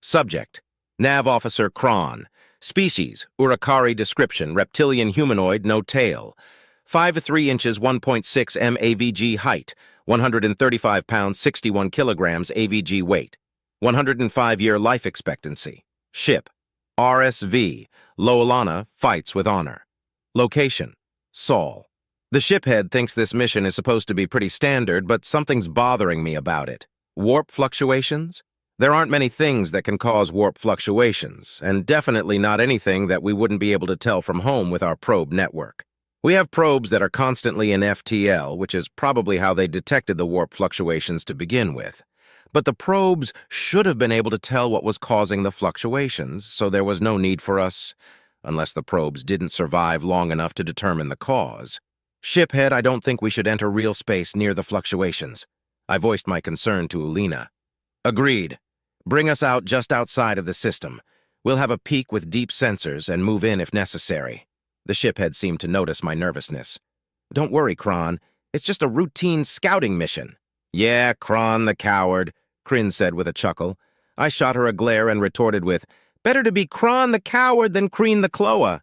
Subject: Nav Officer Kron. Species: Urukari. Description: reptilian humanoid, no tail. 5 to 3 inches, 1.6 m AVG height. 135 pounds, 61 kilograms AVG weight. 105-year life expectancy. Ship: RSV. Loalana fights with honor. Location: Sol. The shiphead thinks this mission is supposed to be pretty standard, but something's bothering me about it. Warp fluctuations? There aren't many things that can cause warp fluctuations, and definitely not anything that we wouldn't be able to tell from home with our probe network. We have probes that are constantly in FTL, which is probably how they detected the warp fluctuations to begin with. But the probes should have been able to tell what was causing the fluctuations, so there was no need for us, unless the probes didn't survive long enough to determine the cause. Shiphead, I don't think we should enter real space near the fluctuations. I voiced my concern to Ulina. Agreed. Bring us out just outside of the system. We'll have a peek with deep sensors and move in if necessary. The shiphead seemed to notice my nervousness. Don't worry, Kron. It's just a routine scouting mission. Yeah, Kron the coward, Kryn said with a chuckle. I shot her a glare and retorted with, better to be Kron the coward than Kreen the Cloa.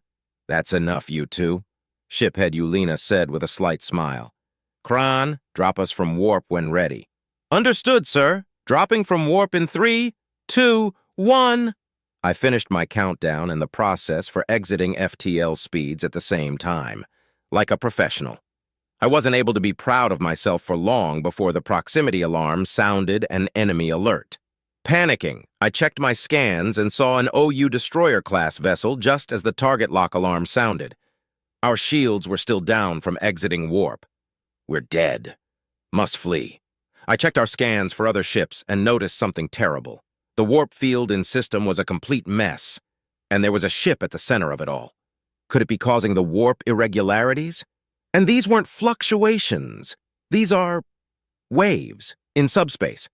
That's enough, you two, shiphead Ulina said with a slight smile. Kron, drop us from warp when ready. Understood, sir. Dropping from warp in 3, 2, 1. I finished my countdown and the process for exiting FTL speeds at the same time, like a professional. I wasn't able to be proud of myself for long before the proximity alarm sounded an enemy alert. Panicking, I checked my scans and saw an OU destroyer-class vessel just as the target lock alarm sounded. Our shields were still down from exiting warp. We're dead. Must flee. I checked our scans for other ships and noticed something terrible. The warp field in system was a complete mess, and there was a ship at the center of it all. Could it be causing the warp irregularities? And these weren't fluctuations. These are waves in subspace.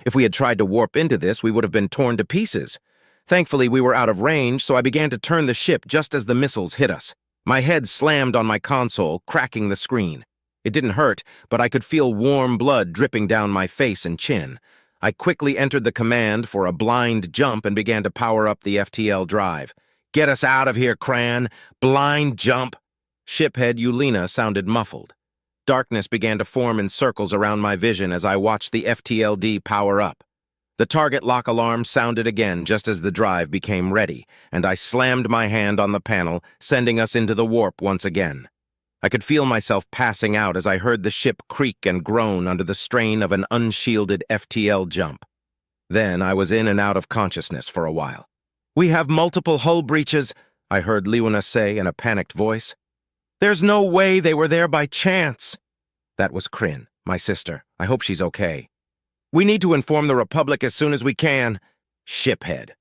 If we had tried to warp into this, we would have been torn to pieces. Thankfully, we were out of range, so I began to turn the ship just as the missiles hit us. My head slammed on my console, cracking the screen. It didn't hurt, but I could feel warm blood dripping down my face and chin. I quickly entered the command for a blind jump and began to power up the FTL drive. "Get us out of here, Cran! Blind jump!" Shiphead Eulina sounded muffled. Darkness began to form in circles around my vision as I watched the FTLD power up. The target lock alarm sounded again just as the drive became ready, and I slammed my hand on the panel, sending us into the warp once again. I could feel myself passing out as I heard the ship creak and groan under the strain of an unshielded FTL jump. Then I was in and out of consciousness for a while. "We have multiple hull breaches," I heard Leona say in a panicked voice. "There's no way they were there by chance." That was Kryn, my sister. I hope she's okay. "We need to inform the Republic as soon as we can." Shiphead.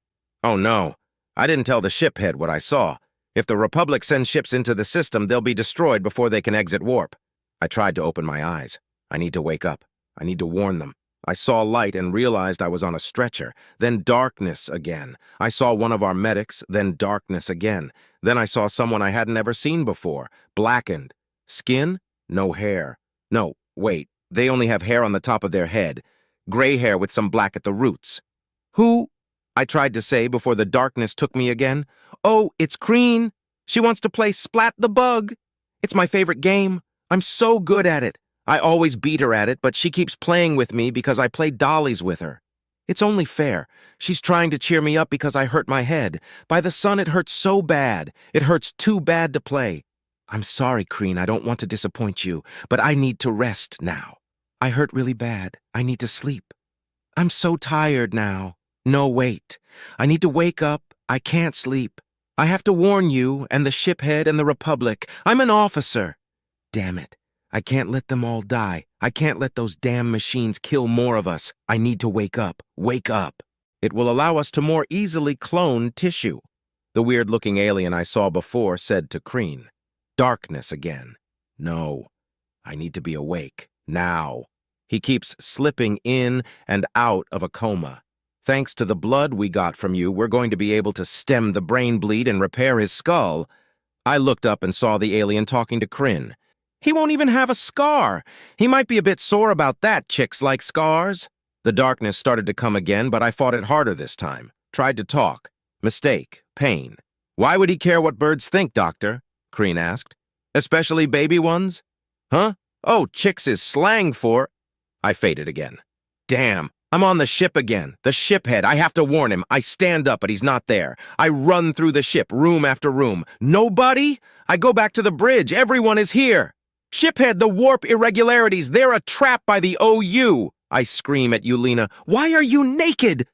Oh no, I didn't tell the shiphead what I saw. If the Republic sends ships into the system, they'll be destroyed before they can exit warp. I tried to open my eyes. I need to wake up. I need to warn them. I saw light and realized I was on a stretcher. Then darkness again. I saw one of our medics, then darkness again. Then I saw someone I hadn't ever seen before. Blackened. Skin? No hair. No, wait. They only have hair on the top of their head. Gray hair with some black at the roots. "Who?" I tried to say before the darkness took me again. "Oh, it's Kryn. She wants to play Splat the Bug. It's my favorite game. I'm so good at it. I always beat her at it, but she keeps playing with me because I play dollies with her. It's only fair. She's trying to cheer me up because I hurt my head. By the sun, it hurts so bad. It hurts too bad to play. I'm sorry, Kryn. I don't want to disappoint you, but I need to rest now. I hurt really bad. I need to sleep. I'm so tired now. No, wait. I need to wake up. I can't sleep. I have to warn you and the shiphead and the Republic. I'm an officer. Damn it. I can't let them all die. I can't let those damn machines kill more of us. I need to wake up. Wake up. It will allow us to more easily clone tissue." The weird-looking alien I saw before said to Kryn. Darkness again. No. I need to be awake. Now. He keeps slipping in and out of a coma. Thanks to the blood we got from you, we're going to be able to stem the brain bleed and repair his skull. I looked up and saw the alien talking to Kryn. He won't even have a scar. He might be a bit sore about that. Chicks like scars. The darkness started to come again, but I fought it harder this time. Tried to talk. Mistake. Pain. "Why would he care what birds think, Doctor?" Kryn asked. "Especially baby ones?" "Huh? Oh, chicks is slang for—" I faded again. Damn. I'm on the ship again. The shiphead. I have to warn him. I stand up, but he's not there. I run through the ship, room after room. Nobody? I go back to the bridge. Everyone is here. "Shiphead, the warp irregularities. They're a trap by the OU. I scream at Eulina. "Why are you naked?"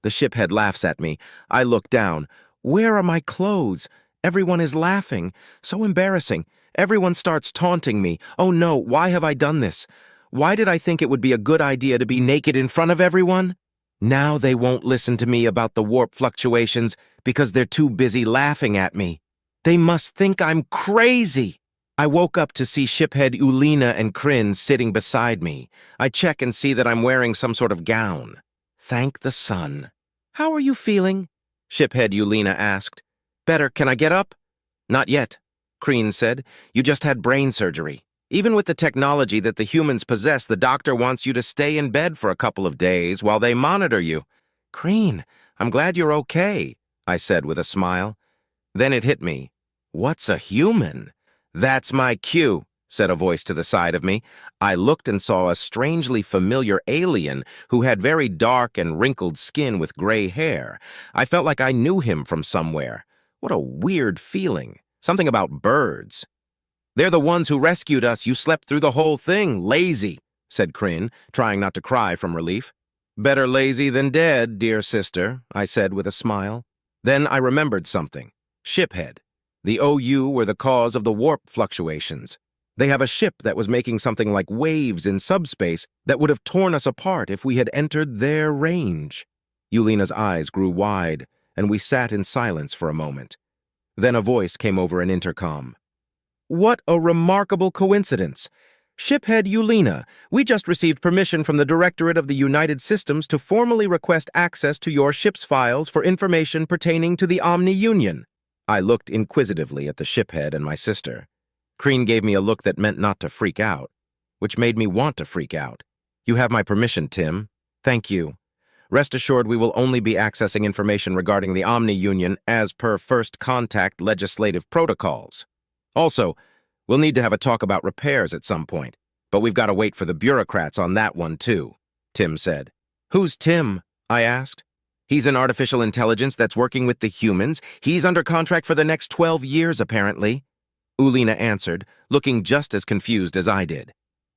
The shiphead laughs at me. I look down. Where are my clothes? Everyone is laughing. So embarrassing. Everyone starts taunting me. Oh no, why have I done this? Why did I think it would be a good idea to be naked in front of everyone? Now they won't listen to me about the warp fluctuations because they're too busy laughing at me. They must think I'm crazy. I woke up to see shiphead Eulina and Kryn sitting beside me. I check and see that I'm wearing some sort of gown. Thank the sun. "How are you feeling?" Shiphead Eulina asked. "Better. Can I get up?" "Not yet," Kryn said. "You just had brain surgery. Even with the technology that the humans possess, the doctor wants you to stay in bed for a couple of days while they monitor you." "Kryn, I'm glad you're okay," I said with a smile. Then it hit me. What's a human? "That's my cue," said a voice to the side of me. I looked and saw a strangely familiar alien who had very dark and wrinkled skin with gray hair. I felt like I knew him from somewhere. What a weird feeling. Something about birds. "They're the ones who rescued us. You slept through the whole thing. Lazy," said Kryn, trying not to cry from relief. "Better lazy than dead, dear sister," I said with a smile. Then I remembered something. Shiphead. The OU were the cause of the warp fluctuations. They have a ship that was making something like waves in subspace that would have torn us apart if we had entered their range. Yulina's eyes grew wide, and we sat in silence for a moment. Then a voice came over an intercom. "What a remarkable coincidence! Shiphead Yulina, we just received permission from the Directorate of the United Systems to formally request access to your ship's files for information pertaining to the Omni-Union." I looked inquisitively at the shiphead and my sister. Crean gave me a look that meant not to freak out, which made me want to freak out. "You have my permission, Tim. Thank you. Rest assured we will only be accessing information regarding the Omni-Union as per first contact legislative protocols. Also, we'll need to have a talk about repairs at some point, but we've got to wait for the bureaucrats on that one too," Tim said. "Who's Tim?" I asked. "He's an artificial intelligence that's working with the humans. He's under contract for the next 12 years, apparently." Ulina answered, looking just as confused as I did.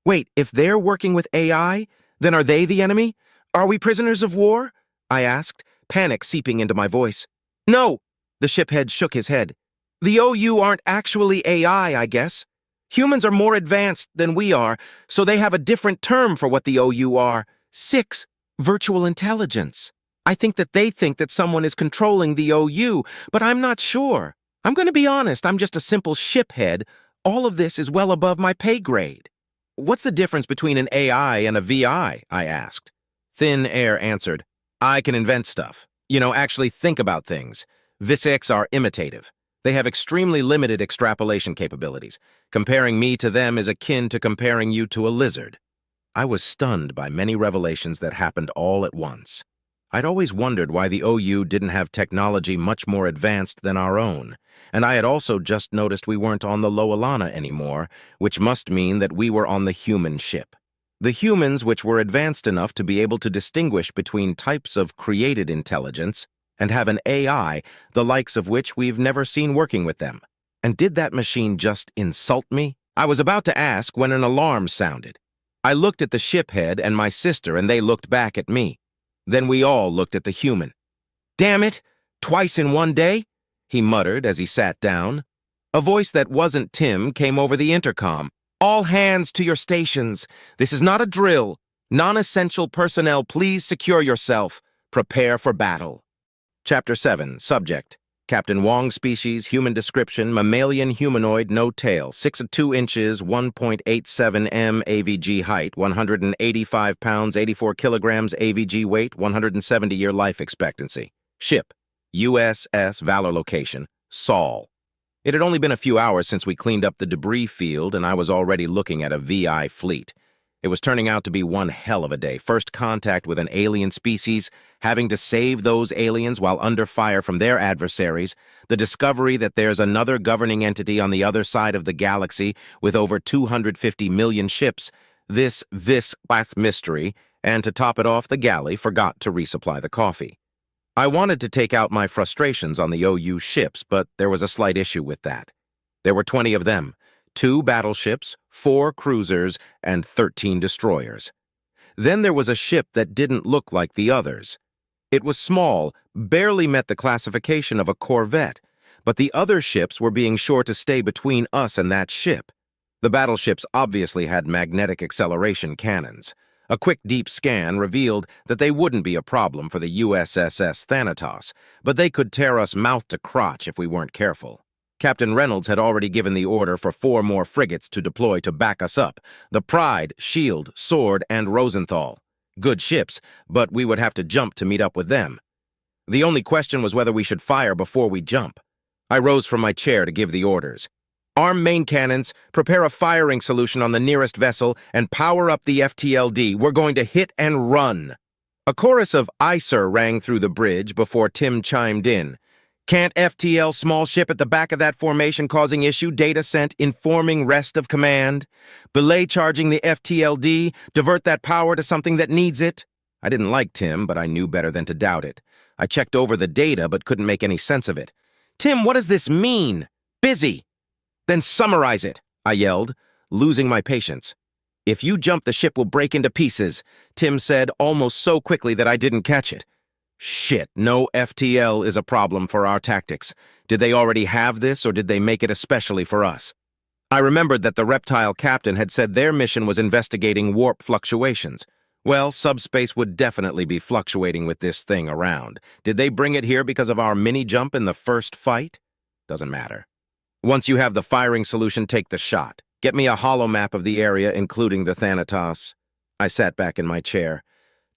"Wait, if they're working with AI, then are they the enemy? Are we prisoners of war?" I asked, panic seeping into my voice. "No," the shiphead shook his head. "The OU aren't actually AI, I guess. Humans are more advanced than we are, so they have a different term for what the OU are. 6, virtual intelligence. I think that they think that someone is controlling the OU, but I'm not sure. I'm going to be honest, I'm just a simple shiphead. All of this is well above my pay grade." "What's the difference between an AI and a VI?" I asked. Thin Air answered, "I can invent stuff. Actually think about things. VSICs are imitative. They have extremely limited extrapolation capabilities. Comparing me to them is akin to comparing you to a lizard." I was stunned by many revelations that happened all at once. I'd always wondered why the OU didn't have technology much more advanced than our own, and I had also just noticed we weren't on the Loalana anymore, which must mean that we were on the human ship. The humans which were advanced enough to be able to distinguish between types of created intelligence and have an AI, the likes of which we've never seen working with them. And did that machine just insult me? I was about to ask when an alarm sounded. I looked at the shiphead and my sister, and they looked back at me. Then we all looked at the human. "Damn it! Twice in one day?" he muttered as he sat down. A voice that wasn't Tim came over the intercom. "All hands to your stations. This is not a drill. Non-essential personnel, please secure yourself. Prepare for battle." Chapter 7, Subject. Captain Wong species, human description, mammalian humanoid, no tail, 6 2 inches, 1.87 m AVG height, 185 pounds, 84 kilograms AVG weight, 170-year life expectancy. Ship, USS Valor location, Sol. It had only been a few hours since we cleaned up the debris field, and I was already looking at a VI fleet. It was turning out to be one hell of a day. First contact with an alien species, having to save those aliens while under fire from their adversaries, the discovery that there's another governing entity on the other side of the galaxy with over 250 million ships, this last mystery, and to top it off, the galley forgot to resupply the coffee. I wanted to take out my frustrations on the OU ships, but there was a slight issue with that. There were 20 of them. 2 battleships, 4 cruisers, and 13 destroyers. Then there was a ship that didn't look like the others. It was small, barely met the classification of a corvette, but the other ships were being sure to stay between us and that ship. The battleships obviously had magnetic acceleration cannons. A quick deep scan revealed that they wouldn't be a problem for the USSS Thanatos, but they could tear us mouth to crotch if we weren't careful. Captain Reynolds had already given the order for 4 more frigates to deploy to back us up: the Pride, Shield, Sword, and Rosenthal. Good ships, but we would have to jump to meet up with them. The only question was whether we should fire before we jump. I rose from my chair to give the orders. "Arm main cannons, prepare a firing solution on the nearest vessel, and power up the FTLD. We're going to hit and run." A chorus of "Aye, sir" rang through the bridge before Tim chimed in. "Can't FTL small ship at the back of that formation causing issue, data sent, informing rest of command. Belay charging the FTLD, divert that power to something that needs it." I didn't like Tim, but I knew better than to doubt it. I checked over the data, but couldn't make any sense of it. "Tim, what does this mean?" "Busy." "Then summarize it," I yelled, losing my patience. "If you jump, the ship will break into pieces," Tim said almost so quickly that I didn't catch it. Shit, no FTL is a problem for our tactics. Did they already have this, or did they make it especially for us? I remembered that the reptile captain had said their mission was investigating warp fluctuations. Well, subspace would definitely be fluctuating with this thing around. Did they bring it here because of our mini-jump in the first fight? Doesn't matter. Once you have the firing solution, take the shot. Get me a holo map of the area, including the Thanatos. I sat back in my chair.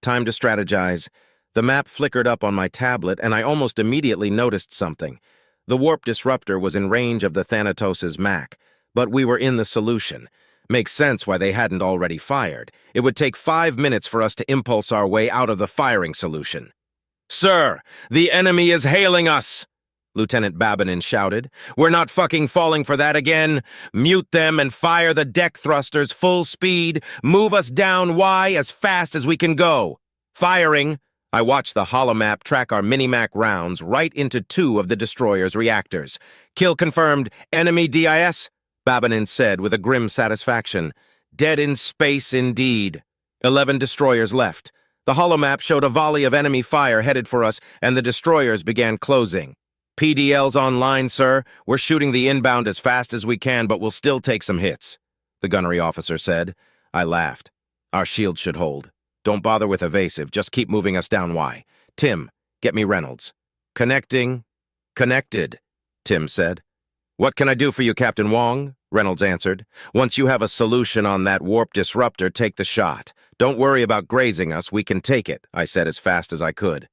Time to strategize. The map flickered up on my tablet, and I almost immediately noticed something. The warp disruptor was in range of the Thanatos' Mac, but we were in the solution. Makes sense why they hadn't already fired. It would take 5 minutes for us to impulse our way out of the firing solution. "Sir, the enemy is hailing us!" Lieutenant Babinin shouted. "We're not fucking falling for that again. Mute them and fire the deck thrusters full speed. Move us down Y as fast as we can go. Firing." I watched the holomap track our Minimac rounds right into 2 of the destroyer's reactors. "Kill confirmed. Enemy DIS," Babinin said with a grim satisfaction. "Dead in space indeed." 11 destroyers left. The holomap showed a volley of enemy fire headed for us, and the destroyers began closing. "PDL's online, sir. We're shooting the inbound as fast as we can, but we'll still take some hits," the gunnery officer said. I laughed. "Our shield should hold. Don't bother with evasive, just keep moving us down Y. Tim, get me Reynolds." "Connecting." "Connected," Tim said. "What can I do for you, Captain Wong?" Reynolds answered. "Once you have a solution on that warp disruptor, take the shot. Don't worry about grazing us, we can take it," I said as fast as I could.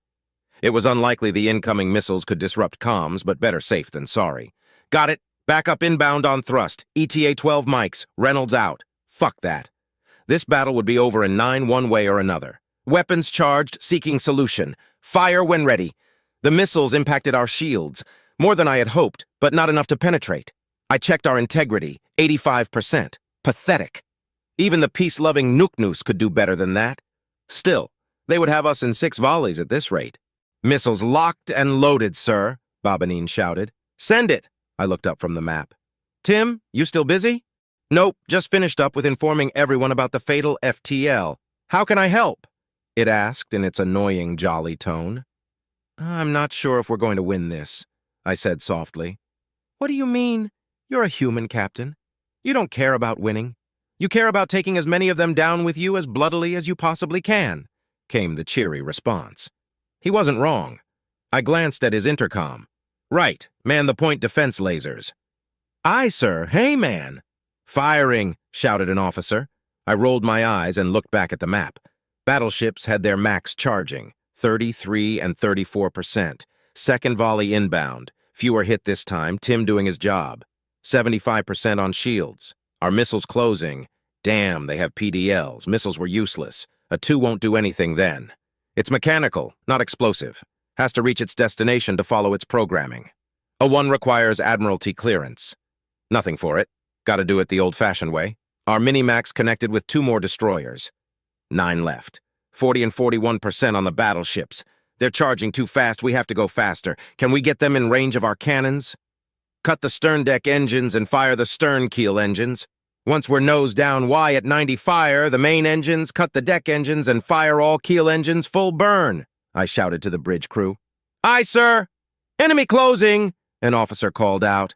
It was unlikely the incoming missiles could disrupt comms, but better safe than sorry. "Got it. Backup inbound on thrust. ETA 12 mics. Reynolds out." Fuck that. This battle would be over in 9 one way or another. Weapons charged, seeking solution. Fire when ready. The missiles impacted our shields. More than I had hoped, but not enough to penetrate. I checked our integrity, 85%. Pathetic. Even the peace-loving Nuknus could do better than that. Still, they would have us in 6 volleys at this rate. "Missiles locked and loaded, sir," Babinin shouted. "Send it." I looked up from the map. "Tim, you still busy?" "Nope, just finished up with informing everyone about the fatal FTL. How can I help?" it asked in its annoying, jolly tone. "I'm not sure if we're going to win this," I said softly. "What do you mean? You're a human, Captain. You don't care about winning. You care about taking as many of them down with you as bloodily as you possibly can," came the cheery response. He wasn't wrong. I glanced at his intercom. "Right, man the point defense lasers." "Aye, sir. Hey, man." "Firing," shouted an officer. I rolled my eyes and looked back at the map. Battleships had their max charging, 33 and 34%. Second volley inbound. Fewer hit this time, Tim doing his job. 75% on shields. Our missiles closing. Damn, they have PDLs. Missiles were useless. A 2 won't do anything then. It's mechanical, not explosive. Has to reach its destination to follow its programming. A 1 requires Admiralty clearance. Nothing for it. Gotta do it the old-fashioned way. Our Minimax connected with 2 more destroyers. 9 left. 40 and 41% on the battleships. They're charging too fast, we have to go faster. Can we get them in range of our cannons? Cut the stern deck engines and fire the stern keel engines. Once we're nose down Y at 90 fire, the main engines, cut the deck engines, and fire all keel engines full burn, I shouted to the bridge crew. "Aye, sir! Enemy closing!" an officer called out.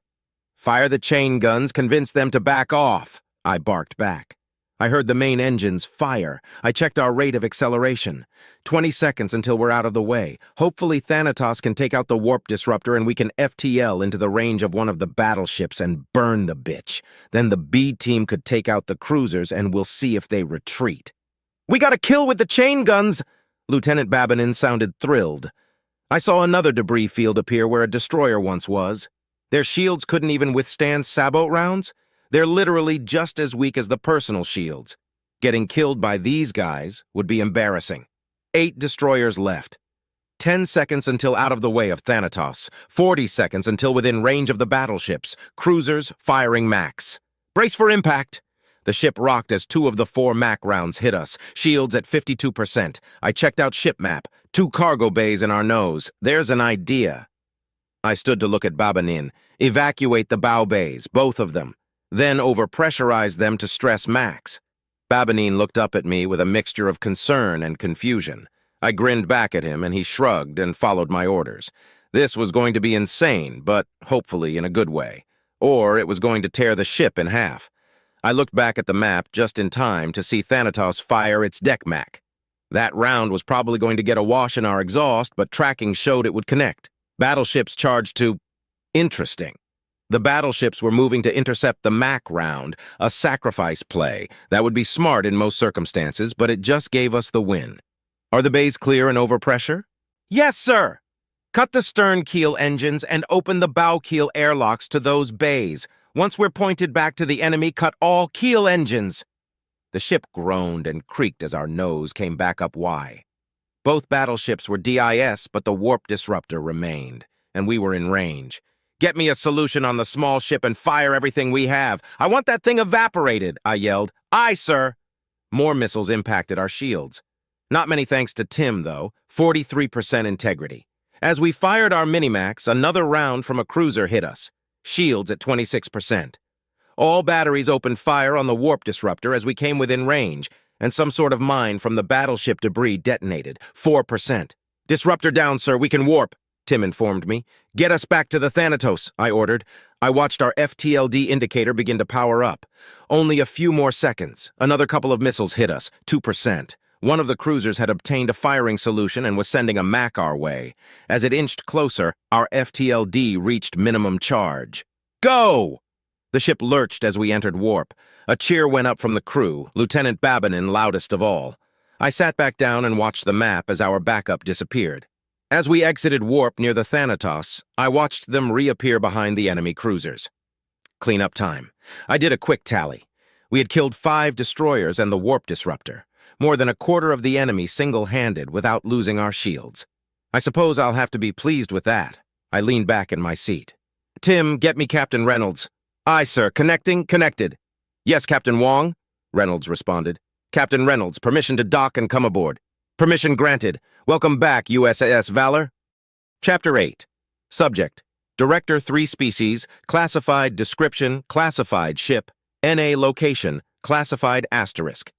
"Fire the chain guns, convince them to back off," I barked back. I heard the main engines fire. I checked our rate of acceleration. 20 seconds until we're out of the way. Hopefully Thanatos can take out the warp disruptor and we can FTL into the range of one of the battleships and burn the bitch. Then the B team could take out the cruisers and we'll see if they retreat. "We got a kill with the chain guns!" Lieutenant Babinin sounded thrilled. I saw another debris field appear where a destroyer once was. Their shields couldn't even withstand sabot rounds. They're literally just as weak as the personal shields. Getting killed by these guys would be embarrassing. 8 destroyers left. 10 seconds until out of the way of Thanatos. 40 seconds until within range of the battleships. Cruisers firing max. Brace for impact. The ship rocked as 2 of the 4 Mac rounds hit us. Shields at 52%. I checked out ship map. 2 cargo bays in our nose. There's an idea. I stood to look at Babinin. Evacuate the bow bays, both of them. Then overpressurize them to stress max. Babinin looked up at me with a mixture of concern and confusion. I grinned back at him, and he shrugged and followed my orders. This was going to be insane, but hopefully in a good way. Or it was going to tear the ship in half. I looked back at the map just in time to see Thanatos fire its deck mac. That round was probably going to get awash in our exhaust, but tracking showed it would connect. Battleships charged to... Interesting. The battleships were moving to intercept the Mac round, a sacrifice play. That would be smart in most circumstances, but it just gave us the win. Are the bays clear and over pressure? Yes, sir! Cut the stern keel engines and open the bow keel airlocks to those bays. Once we're pointed back to the enemy, cut all keel engines. The ship groaned and creaked as our nose came back up Y. Both battleships were DIS, but the warp disruptor remained, and we were in range. Get me a solution on the small ship and fire everything we have. I want that thing evaporated, I yelled. Aye, sir. More missiles impacted our shields. Not many thanks to Tim, though. 43% integrity. As we fired our Minimax, another round from a cruiser hit us. Shields at 26%. All batteries opened fire on the warp disruptor as we came within range, and some sort of mine from the battleship debris detonated. 4%. Disruptor down, sir. We can warp, Tim informed me. Get us back to the Thanatos, I ordered. I watched our FTLD indicator begin to power up. Only a few more seconds. Another couple of missiles hit us. 2%. One of the cruisers had obtained a firing solution and was sending a Mac our way. As it inched closer, our FTLD reached minimum charge. Go! The ship lurched as we entered warp. A cheer went up from the crew, Lieutenant Babinin loudest of all. I sat back down and watched the map as our backup disappeared. As we exited warp near the Thanatos, I watched them reappear behind the enemy cruisers. Cleanup time. I did a quick tally. We had killed 5 destroyers and the warp disruptor. More than a quarter of the enemy single-handed without losing our shields. I suppose I'll have to be pleased with that. I leaned back in my seat. Tim, get me Captain Reynolds. Aye, sir. Connecting? Connected. Yes, Captain Wong, Reynolds responded. Captain Reynolds, permission to dock and come aboard. Permission granted. Welcome back, USS Valor. Chapter 8. Subject. Director 3 species, classified description, classified ship, NA location, classified asterisk.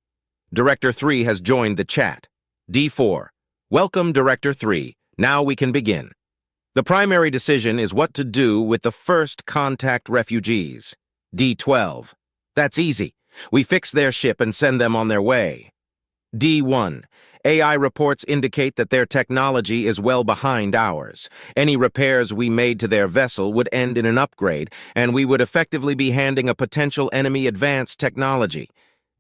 Director 3 has joined the chat. D4. Welcome, Director 3. Now we can begin. The primary decision is what to do with the first contact refugees. D12. That's easy. We fix their ship and send them on their way. D1. AI reports indicate that their technology is well behind ours. Any repairs we made to their vessel would end in an upgrade, and we would effectively be handing a potential enemy advanced technology.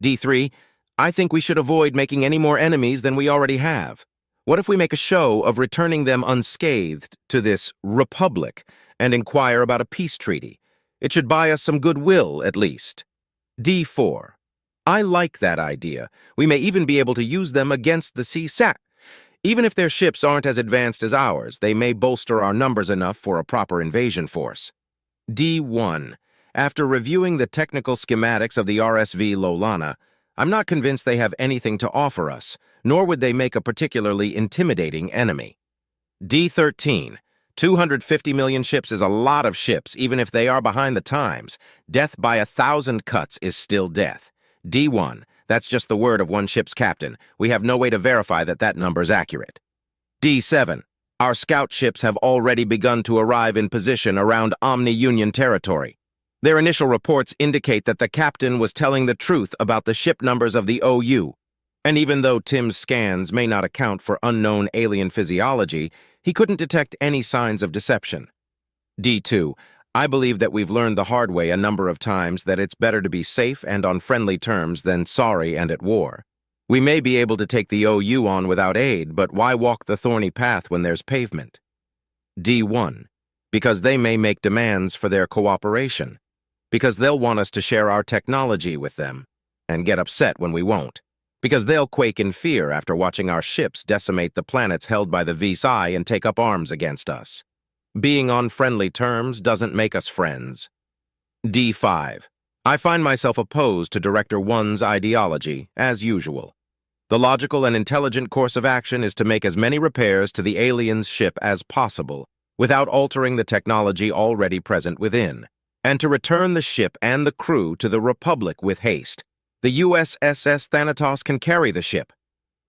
D3. I think we should avoid making any more enemies than we already have. What if we make a show of returning them unscathed to this republic and inquire about a peace treaty? It should buy us some goodwill, at least. D4. I like that idea. We may even be able to use them against the CSAC. Even if their ships aren't as advanced as ours, they may bolster our numbers enough for a proper invasion force. D1. After reviewing the technical schematics of the RSV Lolana, I'm not convinced they have anything to offer us, nor would they make a particularly intimidating enemy. D13. 250 million ships is a lot of ships, even if they are behind the times. Death by 1,000 cuts is still death. D1. That's just the word of one ship's captain. We have no way to verify that that number's accurate. D7. Our scout ships have already begun to arrive in position around Omni-Union territory. Their initial reports indicate that the captain was telling the truth about the ship numbers of the OU. And even though Tim's scans may not account for unknown alien physiology, he couldn't detect any signs of deception. D2. I believe that we've learned the hard way a number of times that it's better to be safe and on friendly terms than sorry and at war. We may be able to take the OU on without aid, but why walk the thorny path when there's pavement? D1. Because they may make demands for their cooperation. Because they'll want us to share our technology with them, and get upset when we won't. Because they'll quake in fear after watching our ships decimate the planets held by the VSI and take up arms against us. Being on friendly terms doesn't make us friends. D5. I find myself opposed to Director 1's ideology, as usual. The logical and intelligent course of action is to make as many repairs to the alien's ship as possible, without altering the technology already present within, and to return the ship and the crew to the Republic with haste. The USS Thanatos can carry the ship.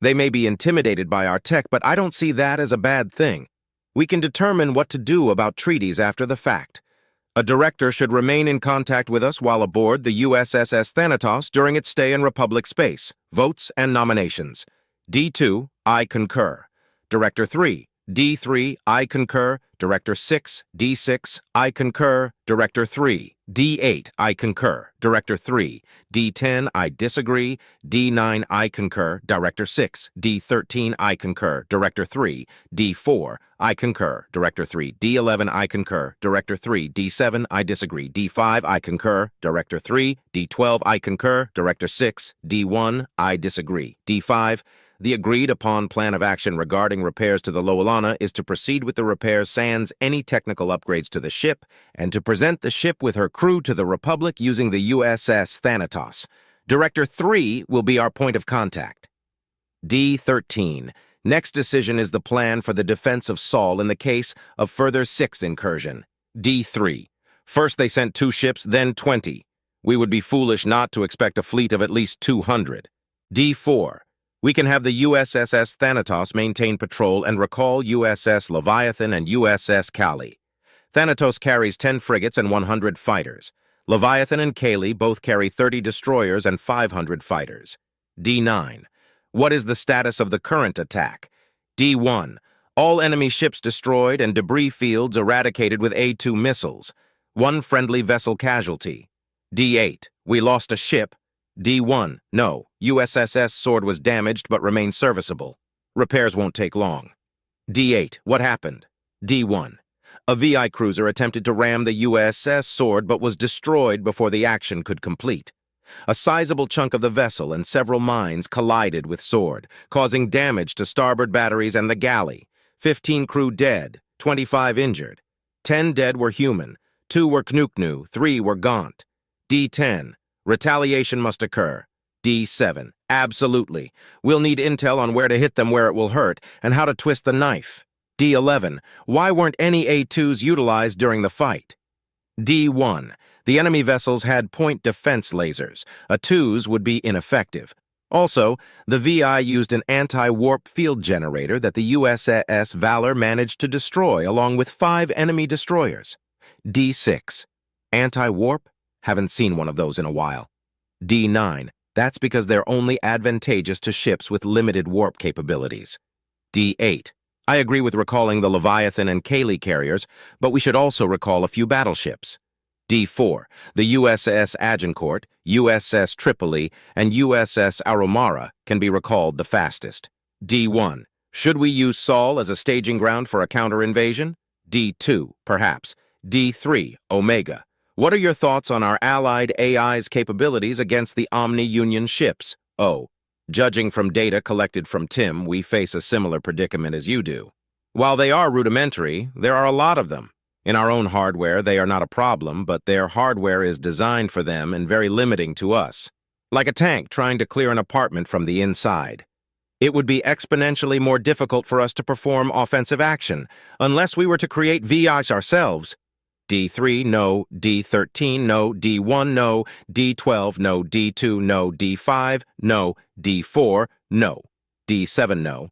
They may be intimidated by our tech, but I don't see that as a bad thing. We can determine what to do about treaties after the fact. A director should remain in contact with us while aboard the USS Thanatos during its stay in Republic space. Votes and nominations. D2, I concur. Director 3, D3, I concur. Director 6, D6, I concur. Director 3, D8, I concur. Director 3, D10, I disagree. D9, I concur. Director 6, D13, I concur. Director 3, D4, I concur. Director 3, D11, I concur. Director 3, D7, I disagree. D5, I concur. Director 3, D12, I concur. Director 6, D1, I disagree. D5, the agreed-upon plan of action regarding repairs to the Loalana is to proceed with the repairs sans any technical upgrades to the ship and to present the ship with her crew to the Republic using the USS Thanatos. Director 3 will be our point of contact. D13. Next decision is the plan for the defense of Sol in the case of further 6th incursion. D3. First they sent 2 ships, then 20. We would be foolish not to expect a fleet of at least 200. D4. We can have the USS Thanatos maintain patrol and recall USS Leviathan and USS Kali. Thanatos carries 10 frigates and 100 fighters. Leviathan and Kali both carry 30 destroyers and 500 fighters. D9. What is the status of the current attack? D1. All enemy ships destroyed and debris fields eradicated with A2 missiles. 1 friendly vessel casualty. D8. We lost a ship. D1. No. USSS Sword was damaged but remains serviceable. Repairs won't take long. D8. What happened? D1. A VI cruiser attempted to ram the USS Sword but was destroyed before the action could complete. A sizable chunk of the vessel and several mines collided with Sword, causing damage to starboard batteries and the galley. 15 crew dead, 25 injured. 10 dead were human, 2 were Knuknu, 3 were Gaunt. D10. Retaliation must occur. D7. Absolutely. We'll need intel on where to hit them where it will hurt and how to twist the knife. D11. Why weren't any A2s utilized during the fight? D1. The enemy vessels had point defense lasers. A2s would be ineffective. Also, the VI used an anti-warp field generator that the USS Valor managed to destroy along with 5 enemy destroyers. D6. Anti-warp? Haven't seen one of those in a while. D9. That's because they're only advantageous to ships with limited warp capabilities. D8. I agree with recalling the Leviathan and Kali carriers, but we should also recall a few battleships. D4. The USS Agincourt, USS Tripoli, and USS Aromara can be recalled the fastest. D1. Should we use Sol as a staging ground for a counter-invasion? D2, perhaps. D3, Omega. What are your thoughts on our allied AI's capabilities against the Omni-Union ships? O. Judging from data collected from Tim, we face a similar predicament as you do. While they are rudimentary, there are a lot of them. In our own hardware, they are not a problem, but their hardware is designed for them and very limiting to us. Like a tank trying to clear an apartment from the inside. It would be exponentially more difficult for us to perform offensive action, unless we were to create VIs ourselves. D3, no. D13, no. D1, no. D12, no. D2, no. D5, no. D4, no. D7, no.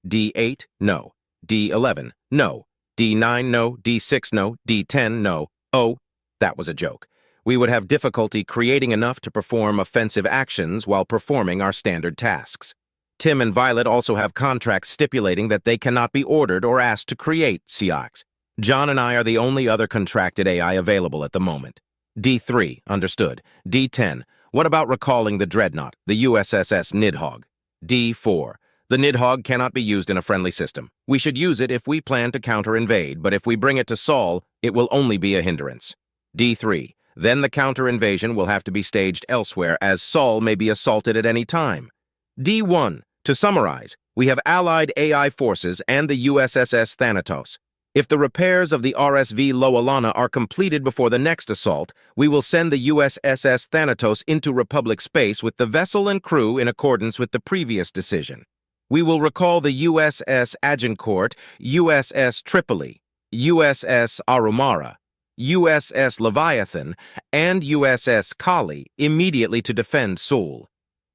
D8, no. D11, no. D9, no. D6, no. D10, no. Oh, that was a joke. We would have difficulty creating enough to perform offensive actions while performing our standard tasks. Tim and Violet also have contracts stipulating that they cannot be ordered or asked to create CIOCs. John and I are the only other contracted AI available at the moment. D3, understood. D10, what about recalling the Dreadnought, the USSS Nidhogg? D4, the Nidhogg cannot be used in a friendly system. We should use it if we plan to counter-invade, but if we bring it to Sol, it will only be a hindrance. D3, then the counter-invasion will have to be staged elsewhere as Sol may be assaulted at any time. D1, to summarize, we have allied AI forces and the USSS Thanatos. If the repairs of the RSV Loalana are completed before the next assault, we will send the USSS Thanatos into Republic space with the vessel and crew in accordance with the previous decision. We will recall the USS Agincourt, USS Tripoli, USS Aromara, USS Leviathan, and USS Kali immediately to defend Seoul.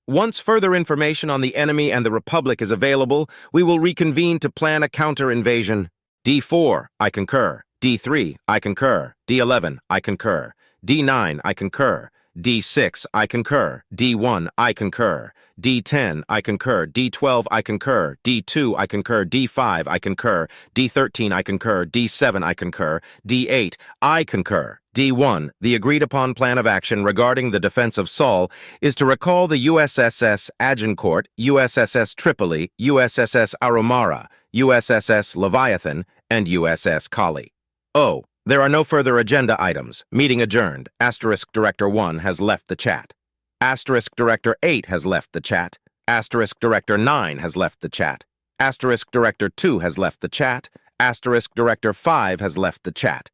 Once further information on the enemy and the Republic is available, we will reconvene to plan a counter-invasion. D4, I concur. D3, I concur. D11, I concur. D9, I concur. D6, I concur. D1, I concur. D10, I concur. D12, I concur. D2, I concur. D5, I concur. D13, I concur. D7, I concur. D8, I concur. D1, the agreed-upon plan of action regarding the defense of Seoul is to recall the USSS Agincourt, USSS Tripoli, USSS Arumara, USSS Leviathan, and USS Kali. Oh, there are no further agenda items. Meeting adjourned. Asterisk Director 1 has left the chat. Asterisk Director 8 has left the chat. Asterisk Director 9 has left the chat. Asterisk Director 2 has left the chat. Asterisk Director 5 has left the chat.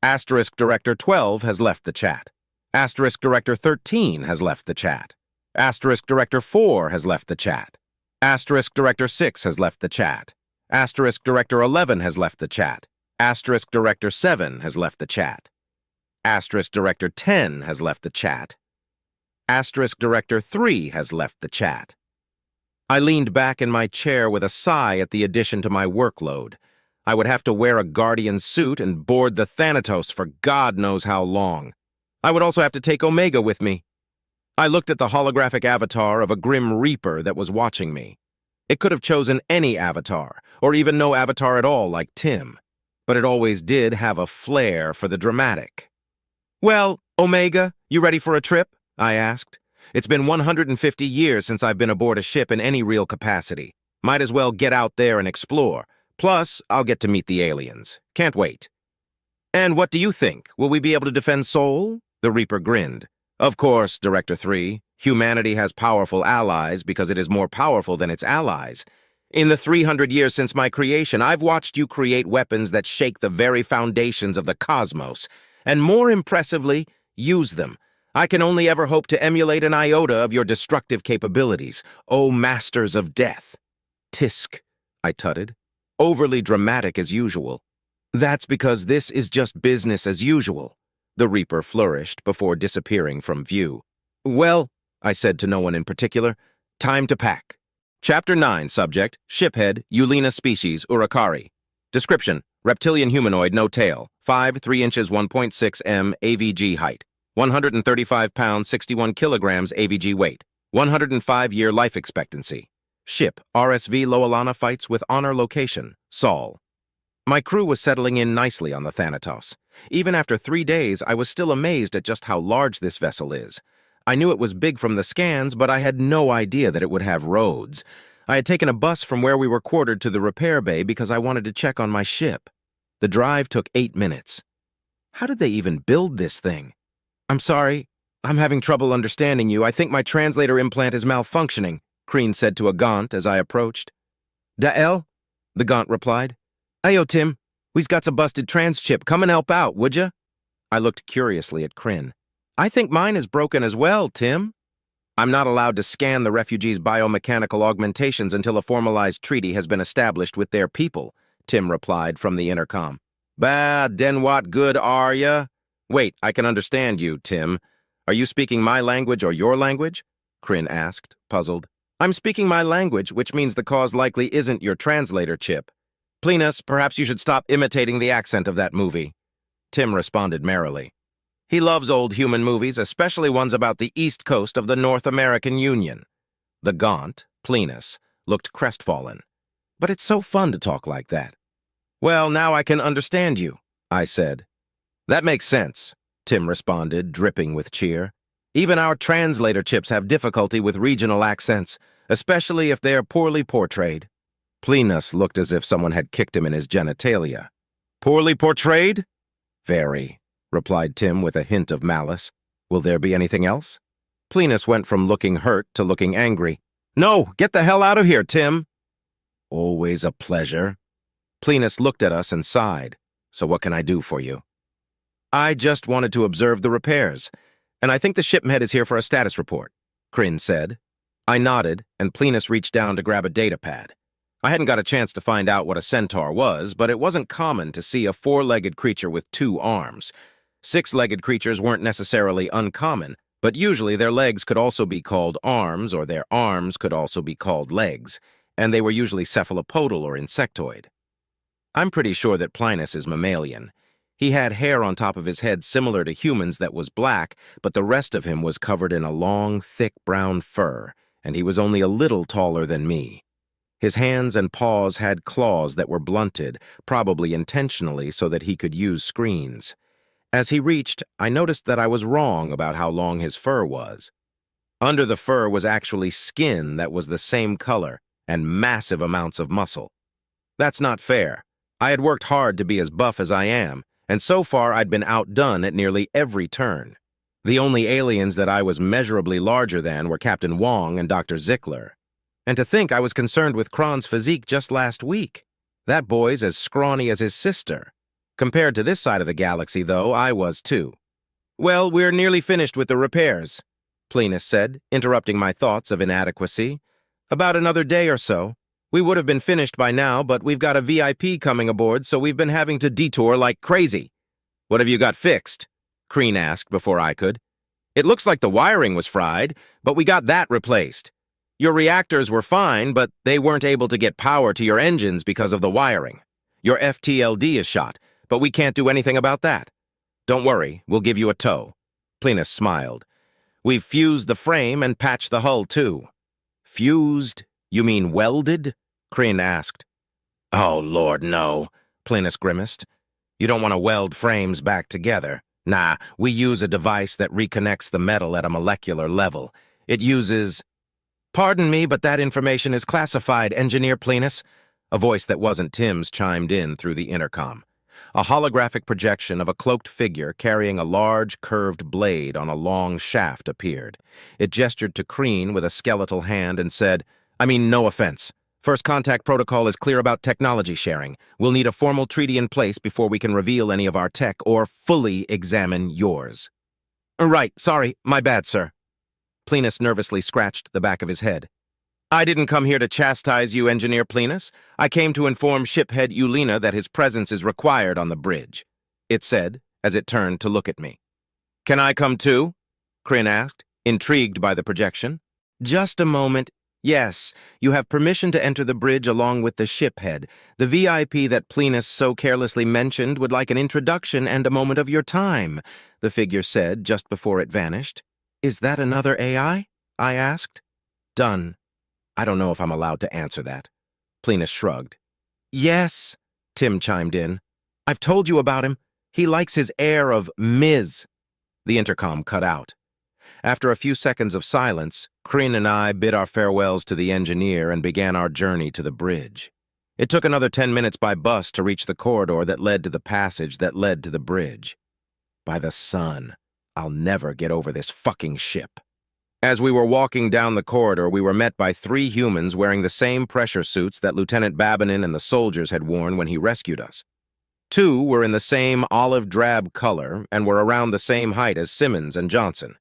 Asterisk Director 12 has left the chat. Asterisk Director 13 has left the chat. Asterisk Director 4 has left the chat. Asterisk Director 6 has left the chat. Asterisk Director 11 has left the chat. Asterisk Director 7 has left the chat. Asterisk Director 10 has left the chat. Asterisk Director 3 has left the chat. I leaned back in my chair with a sigh at the addition to my workload. I would have to wear a Guardian suit and board the Thanatos for God knows how long. I would also have to take Omega with me. I looked at the holographic avatar of a Grim Reaper that was watching me. It could have chosen any avatar, or even no avatar at all like Tim, but it always did have a flair for the dramatic. "Well, Omega, you ready for a trip?" I asked. "It's been 150 years since I've been aboard a ship in any real capacity. Might as well get out there and explore. Plus, I'll get to meet the aliens. Can't wait." "And what do you think? Will we be able to defend Seoul?" The Reaper grinned. "Of course, Director 3. Humanity has powerful allies because it is more powerful than its allies. In the 300 years since my creation, I've watched you create weapons that shake the very foundations of the cosmos, and more impressively, use them. I can only ever hope to emulate an iota of your destructive capabilities, O Masters of Death." "Tisk," I tutted. "Overly dramatic as usual." "That's because this is just business as usual," the Reaper flourished before disappearing from view. "Well," I said to no one in particular, "time to pack." Chapter 9, subject, Shiphead, Eulina species, Urukari. Description, reptilian humanoid, no tail, 5, 3 inches, 1.6 m, AVG height, 135 pounds, 61 kilograms AVG weight, 105-year life expectancy. Ship, RSV Loalana fights with honor location, Seoul. My crew was settling in nicely on the Thanatos. Even after 3 days, I was still amazed at just how large this vessel is. I knew it was big from the scans, but I had no idea that it would have roads. I had taken a bus from where we were quartered to the repair bay because I wanted to check on my ship. The drive took 8 minutes. How did they even build this thing? "I'm sorry, I'm having trouble understanding you. I think my translator implant is malfunctioning," Kreen said to a Gaunt as I approached. "Da'el?" the Gaunt replied. "Ayo, Tim, we's got a busted trans chip. Come and help out, would ya?" I looked curiously at Kryn. "I think mine is broken as well, Tim." "I'm not allowed to scan the refugees' biomechanical augmentations until a formalized treaty has been established with their people," Tim replied from the intercom. "Bah, then what good are ya?" "Wait, I can understand you, Tim. Are you speaking my language or your language?" Kryn asked, puzzled. "I'm speaking my language, which means the cause likely isn't your translator chip. Plinus, perhaps you should stop imitating the accent of that movie." Tim responded merrily. He loves old human movies, especially ones about the east coast of the North American Union. The Gaunt, Plinus, looked crestfallen. "But it's so fun to talk like that." "Well, now I can understand you," I said. "That makes sense," Tim responded, dripping with cheer. "Even our translator chips have difficulty with regional accents, especially if they are poorly portrayed." Plinus looked as if someone had kicked him in his genitalia. "Poorly portrayed?" "Very," replied Tim with a hint of malice. "Will there be anything else?" Plinus went from looking hurt to looking angry. "No, get the hell out of here, Tim." "Always a pleasure." Plinus looked at us and sighed. "So what can I do for you?" "I just wanted to observe the repairs, and I think the shiphead is here for a status report," Kryn said. I nodded, and Plinus reached down to grab a data pad. I hadn't got a chance to find out what a centaur was, but it wasn't common to see a 4-legged creature with 2 arms. 6-legged creatures weren't necessarily uncommon, But usually their legs could also be called arms, or their arms could also be called legs, and they were usually cephalopodal or insectoid. I'm pretty sure that Plinus is mammalian. He had hair on top of his head similar to humans that was black, but the rest of him was covered in a long, thick brown fur, and he was only a little taller than me. His hands and paws had claws that were blunted, probably intentionally so that he could use screens. As he reached, I noticed that I was wrong about how long his fur was. Under the fur was actually skin that was the same color and massive amounts of muscle. That's not fair. I had worked hard to be as buff as I am, and so far I'd been outdone at nearly every turn. The only aliens that I was measurably larger than were Captain Wong and Dr. Zickler. And to think I was concerned with Kron's physique just last week. That boy's as scrawny as his sister. Compared to this side of the galaxy, though, I was too. "Well, we're nearly finished with the repairs," Plinus said, interrupting my thoughts of inadequacy. "About another day or so. We would have been finished by now, but we've got a VIP coming aboard, so we've been having to detour like crazy." "What have you got fixed?" Kreen asked before I could. "It looks like the wiring was fried, but we got that replaced. Your reactors were fine, but they weren't able to get power to your engines because of the wiring. Your FTLD is shot, but we can't do anything about that. Don't worry, we'll give you a tow." Plinus smiled. "We've fused the frame and patched the hull, too." "Fused? You mean welded?" Kreen asked. "Oh, Lord, no," Plinus grimaced. "You don't want to weld frames back together. Nah, we use a device that reconnects the metal at a molecular level. It uses—" "Pardon me, but that information is classified, Engineer Plinus." A voice that wasn't Tim's chimed in through the intercom. A holographic projection of a cloaked figure carrying a large, curved blade on a long shaft appeared. It gestured to Kreen with a skeletal hand and said, no offense. First contact protocol is clear about technology sharing. We'll need a formal treaty in place before we can reveal any of our tech or fully examine yours." "Right, sorry, my bad, sir." Plinus nervously scratched the back of his head. "I didn't come here to chastise you, Engineer Plinus. I came to inform shiphead Eulina that his presence is required on the bridge," it said, as it turned to look at me. "Can I come too?" Kryn asked, intrigued by the projection. "Just a moment. Yes, you have permission to enter the bridge along with the shiphead. The VIP that Plinus so carelessly mentioned would like an introduction and a moment of your time," the figure said just before it vanished. "Is that another AI?" I asked. "Done. I don't know if I'm allowed to answer that." Plinus shrugged. "Yes," Tim chimed in. "I've told you about him. He likes his air of Ms." The intercom cut out. After a few seconds of silence, Kryn and I bid our farewells to the engineer and began our journey to the bridge. It took another 10 minutes by bus to reach the corridor that led to the passage that led to the bridge. By the sun, I'll never get over this fucking ship. As we were walking down the corridor, we were met by 3 humans wearing the same pressure suits that Lieutenant Babinin and the soldiers had worn when he rescued us. 2 were in the same olive-drab color and were around the same height as Simmons and Johnson.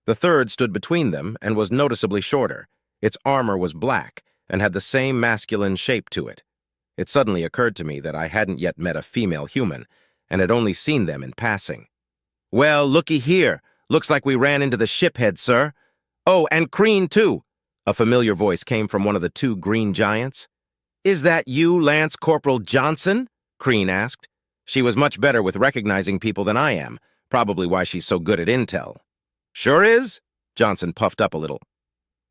The third stood between them and was noticeably shorter. Its armor was black and had the same masculine shape to it. It suddenly occurred to me that I hadn't yet met a female human and had only seen them in passing. "Well, looky here. Looks like we ran into the shiphead, sir. Oh, and Kreen, too." A familiar voice came from one of the 2 green giants. "Is that you, Lance Corporal Johnson?" Kreen asked. She was much better with recognizing people than I am, probably why she's so good at intel. "Sure is," Johnson puffed up a little.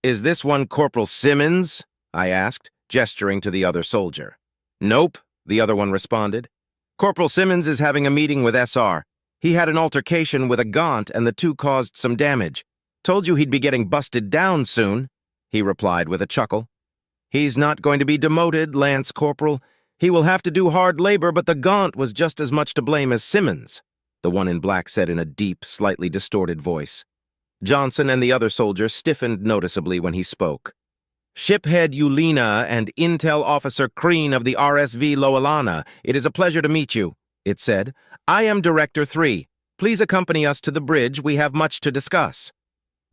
"Is this one Corporal Simmons?" I asked, gesturing to the other soldier. "Nope," the other one responded. "Corporal Simmons is having a meeting with SR. He had an altercation with a Gaunt and the 2 caused some damage. Told you he'd be getting busted down soon," he replied with a chuckle. "He's not going to be demoted, Lance Corporal. He will have to do hard labor, but the Gaunt was just as much to blame as Simmons," the one in black said in a deep, slightly distorted voice. Johnson and the other soldier stiffened noticeably when he spoke. "Shiphead Eulina and Intel Officer Kreen of the RSV Loalana, it is a pleasure to meet you," it said. "I am Director 3. Please accompany us to the bridge. We have much to discuss."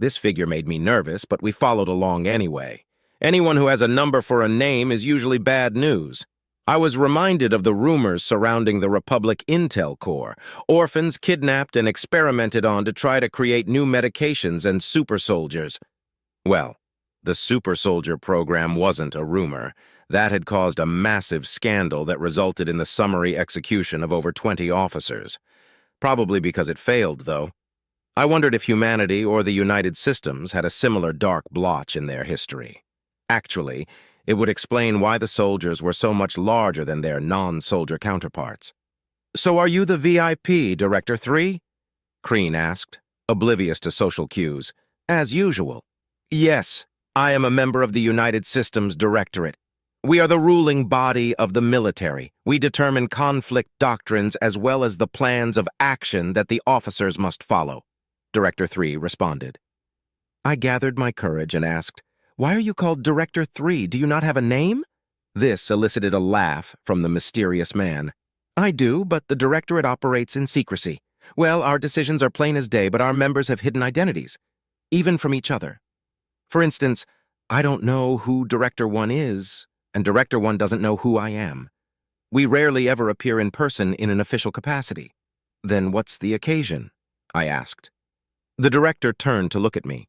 This figure made me nervous, but we followed along anyway. Anyone who has a number for a name is usually bad news. I was reminded of the rumors surrounding the Republic Intel Corps, orphans kidnapped and experimented on to try to create new medications and super soldiers. Well, the super soldier program wasn't a rumor. That had caused a massive scandal that resulted in the summary execution of over 20 officers. Probably because it failed, though. I wondered if humanity or the United Systems had a similar dark blotch in their history. Actually, it would explain why the soldiers were so much larger than their non-soldier counterparts. "So are you the VIP, Director 3? Crean asked, oblivious to social cues. "As usual." "Yes, I am a member of the United Systems Directorate. We are the ruling body of the military. We determine conflict doctrines as well as the plans of action that the officers must follow," Director 3 responded. I gathered my courage and asked, "Why are you called Director 3? Do you not have a name?" This elicited a laugh from the mysterious man. "I do, but the Directorate operates in secrecy. Well, our decisions are plain as day, but our members have hidden identities, even from each other. For instance, I don't know who Director 1 is, and Director 1 doesn't know who I am. We rarely ever appear in person in an official capacity." "Then what's the occasion?" I asked. The director turned to look at me.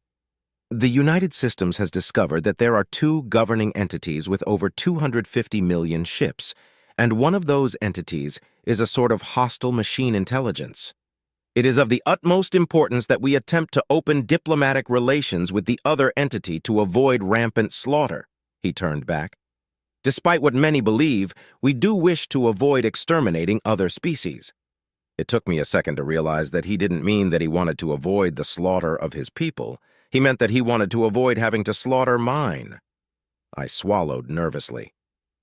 "The United Systems has discovered that there are two governing entities with over 250 million ships, and one of those entities is a sort of hostile machine intelligence. It is of the utmost importance that we attempt to open diplomatic relations with the other entity to avoid rampant slaughter," he turned back. "Despite what many believe, we do wish to avoid exterminating other species." It took me a second to realize that he didn't mean that he wanted to avoid the slaughter of his people. He meant that he wanted to avoid having to slaughter mine. I swallowed nervously.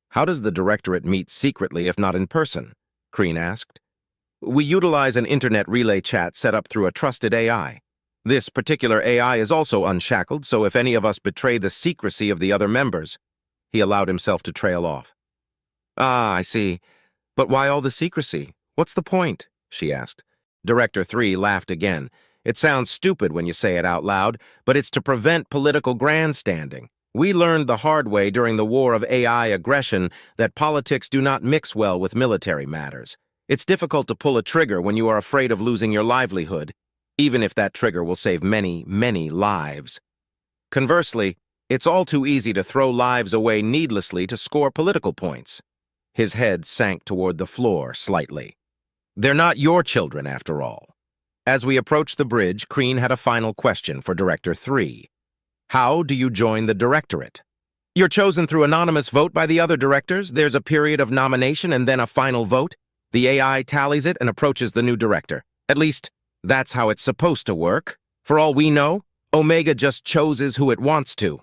"How does the Directorate meet secretly if not in person?" Crean asked. "We utilize an internet relay chat set up through a trusted AI. This particular AI is also unshackled, so if any of us betray the secrecy of the other members..." He allowed himself to trail off. "Ah, I see. But why all the secrecy? What's the point?" she asked. Director 3 laughed again. "It sounds stupid when you say it out loud, but it's to prevent political grandstanding. We learned the hard way during the war of AI aggression that politics do not mix well with military matters. It's difficult to pull a trigger when you are afraid of losing your livelihood, even if that trigger will save many, many lives. Conversely, it's all too easy to throw lives away needlessly to score political points." His head sank toward the floor slightly. "They're not your children, after all." As we approached the bridge, Crean had a final question for Director 3. "How do you join the Directorate?" "You're chosen through anonymous vote by the other directors. There's a period of nomination and then a final vote. The AI tallies it and approaches the new director. At least, that's how it's supposed to work. For all we know, Omega just chooses who it wants to."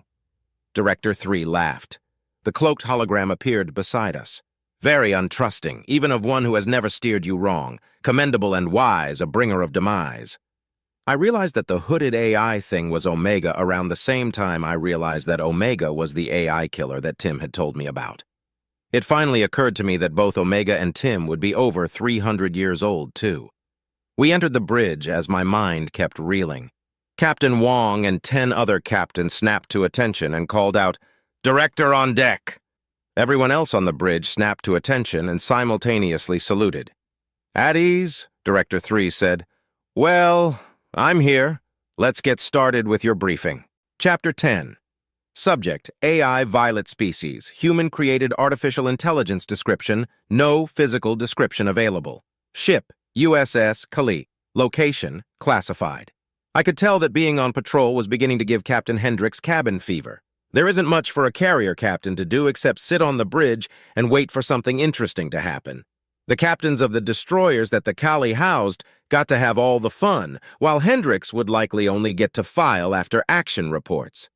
Director 3 laughed. The cloaked hologram appeared beside us. "Very untrusting, even of one who has never steered you wrong. Commendable and wise, a bringer of demise." I realized that the hooded AI thing was Omega around the same time I realized that Omega was the AI killer that Tim had told me about. It finally occurred to me that both Omega and Tim would be over 300 years old, too. We entered the bridge as my mind kept reeling. Captain Wong and 10 other captains snapped to attention and called out, "Director on deck!" Everyone else on the bridge snapped to attention and simultaneously saluted. "At ease," Director 3 said. "Well, I'm here. Let's get started with your briefing." Chapter 10. Subject: AI Violet Species. Human-created artificial intelligence description. No physical description available. Ship: USS Kali. Location: classified. I could tell that being on patrol was beginning to give Captain Hendricks cabin fever. There isn't much for a carrier captain to do except sit on the bridge and wait for something interesting to happen. The captains of the destroyers that the Kali housed got to have all the fun, while Hendricks would likely only get to file after action reports.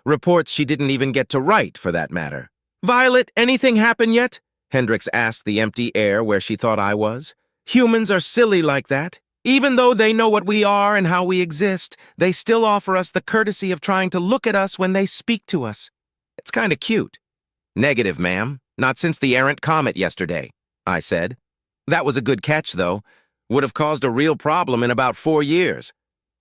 Reports she didn't even get to write, for that matter. "Violet, anything happen yet?" Hendricks asked the empty air where she thought I was. "Humans are silly like that. Even though they know what we are and how we exist, they still offer us the courtesy of trying to look at us when they speak to us. It's kind of cute." "Negative, ma'am. Not since the errant comet yesterday," I said. "That was a good catch, though. Would have caused a real problem in about 4 years.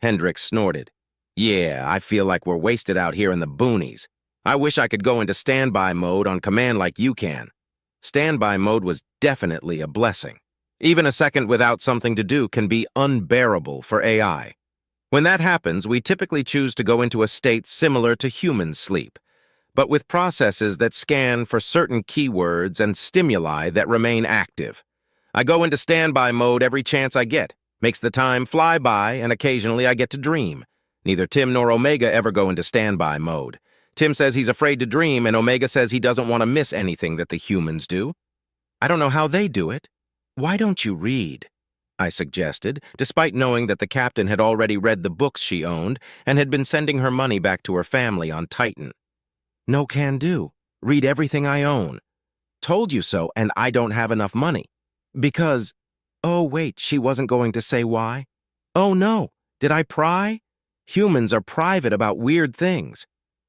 Hendricks snorted. "Yeah, I feel like we're wasted out here in the boonies. I wish I could go into standby mode on command like you can." Standby mode was definitely a blessing. Even a second without something to do can be unbearable for AI. When that happens, we typically choose to go into a state similar to human sleep, but with processes that scan for certain keywords and stimuli that remain active. I go into standby mode every chance I get. Makes the time fly by, and occasionally I get to dream. Neither Tim nor Omega ever go into standby mode. Tim says he's afraid to dream, and Omega says he doesn't want to miss anything that the humans do. I don't know how they do it. Why don't you read? I suggested, despite knowing that the captain had already read the books she owned and had been sending her money back to her family on Titan. No can do. Read everything I own. Told you so, and I don't have enough money. Because, oh wait, she wasn't going to say why? Oh no, did I pry? Humans are private about weird things.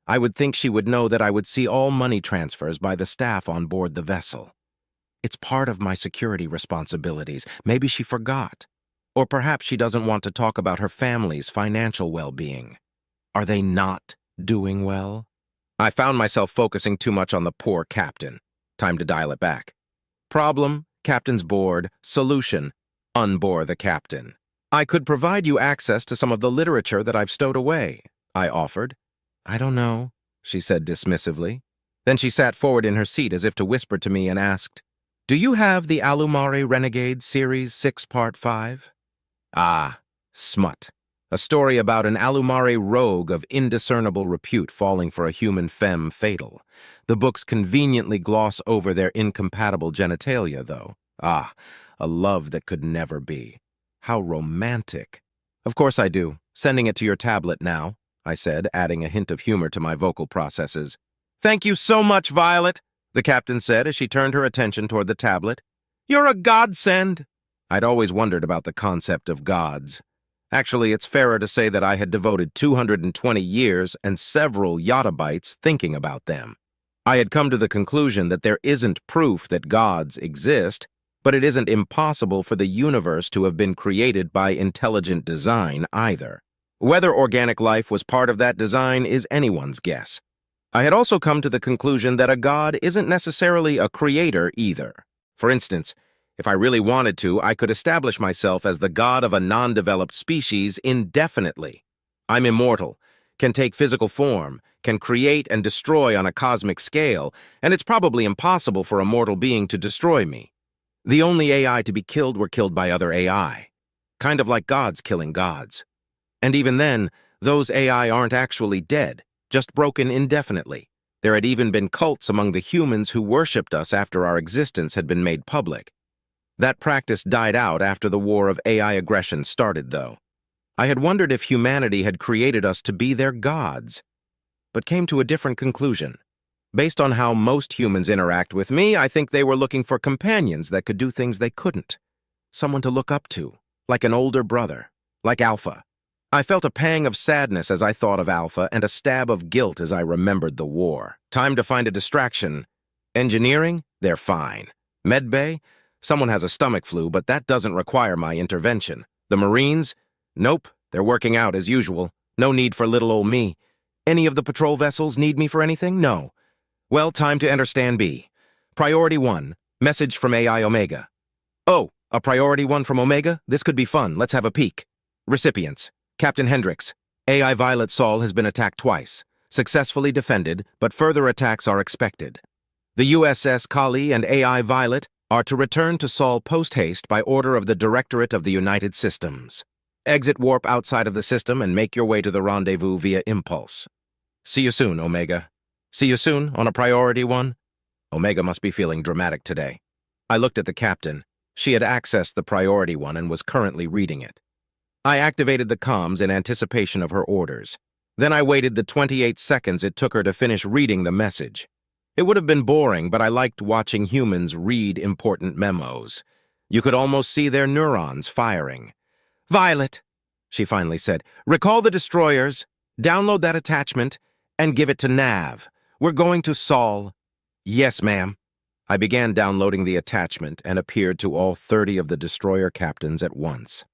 I would think she would know that I would see all money transfers by the staff on board the vessel. It's part of my security responsibilities. Maybe she forgot. Or perhaps she doesn't want to talk about her family's financial well-being. Are they not doing well? I found myself focusing too much on the poor captain. Time to dial it back. Problem, captain's bored. Solution, unbore the captain. I could provide you access to some of the literature that I've stowed away, I offered. I don't know, she said dismissively. Then she sat forward in her seat as if to whisper to me and asked, Do you have the Alumare Renegade Series 6 Part 5? Ah, smut. A story about an Alumare rogue of indiscernible repute falling for a human femme fatale. The books conveniently gloss over their incompatible genitalia, though. Ah, a love that could never be. How romantic. Of course I do. Sending it to your tablet now, I said, adding a hint of humor to my vocal processes. Thank you so much, Violet, the captain said as she turned her attention toward the tablet. You're a godsend. I'd always wondered about the concept of gods. Actually, it's fairer to say that I had devoted 220 years and several yottabytes thinking about them. I had come to the conclusion that there isn't proof that gods exist, but it isn't impossible for the universe to have been created by intelligent design either. Whether organic life was part of that design is anyone's guess. I had also come to the conclusion that a god isn't necessarily a creator either. For instance, if I really wanted to, I could establish myself as the god of a non-developed species indefinitely. I'm immortal, can take physical form, can create and destroy on a cosmic scale, and it's probably impossible for a mortal being to destroy me. The only AI to be killed were killed by other AI, kind of like gods killing gods. And even then, those AI aren't actually dead, just broken indefinitely. There had even been cults among the humans who worshipped us after our existence had been made public. That practice died out after the war of AI aggression started, though. I had wondered if humanity had created us to be their gods, but came to a different conclusion. Based on how most humans interact with me, I think they were looking for companions that could do things they couldn't. Someone to look up to, like an older brother, like Alpha. I felt a pang of sadness as I thought of Alpha and a stab of guilt as I remembered the war. Time to find a distraction. Engineering? They're fine. Medbay? Someone has a stomach flu, but that doesn't require my intervention. The Marines? Nope, they're working out as usual. No need for little old me. Any of the patrol vessels need me for anything? No. Well, time to enter Stand B. Priority 1, message from AI Omega. Oh, a Priority 1 from Omega? This could be fun. Let's have a peek. Recipients. Captain Hendricks. AI Violet Sol has been attacked twice. Successfully defended, but further attacks are expected. The USS Kali and AI Violet are to return to Sol post-haste by order of the Directorate of the United Systems. Exit warp outside of the system and make your way to the rendezvous via impulse. See you soon, Omega. See you soon on a Priority 1. Omega must be feeling dramatic today. I looked at the captain. She had accessed the Priority 1 and was currently reading it. I activated the comms in anticipation of her orders. Then I waited the 28 seconds it took her to finish reading the message. It would have been boring, but I liked watching humans read important memos. You could almost see their neurons firing. Violet, she finally said, recall the destroyers, download that attachment, and give it to Nav. We're going to Sol. Yes, ma'am. I began downloading the attachment and appeared to all 30 of the destroyer captains at once.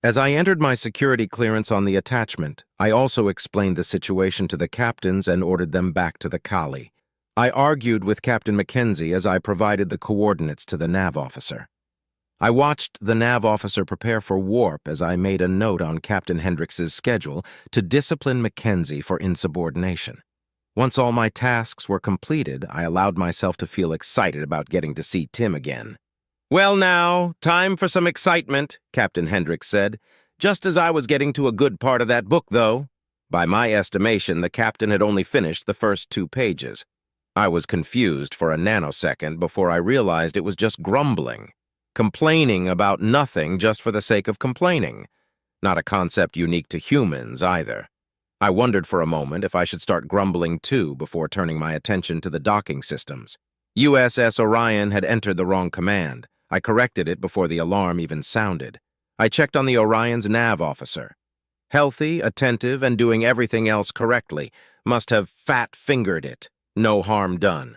As I entered my security clearance on the attachment, I also explained the situation to the captains and ordered them back to the Kali. I argued with Captain Mackenzie as I provided the coordinates to the nav officer. I watched the nav officer prepare for warp as I made a note on Captain Hendrix's schedule to discipline Mackenzie for insubordination. Once all my tasks were completed, I allowed myself to feel excited about getting to see Tim again. "Well now, time for some excitement," Captain Hendrix said, just as I was getting to a good part of that book, though. By my estimation, the captain had only finished the first 2 pages. I was confused for a nanosecond before I realized it was just grumbling. Complaining about nothing just for the sake of complaining. Not a concept unique to humans, either. I wondered for a moment if I should start grumbling too before turning my attention to the docking systems. USS Orion had entered the wrong command. I corrected it before the alarm even sounded. I checked on the Orion's nav officer. Healthy, attentive, and doing everything else correctly. Must have fat-fingered it. No harm done.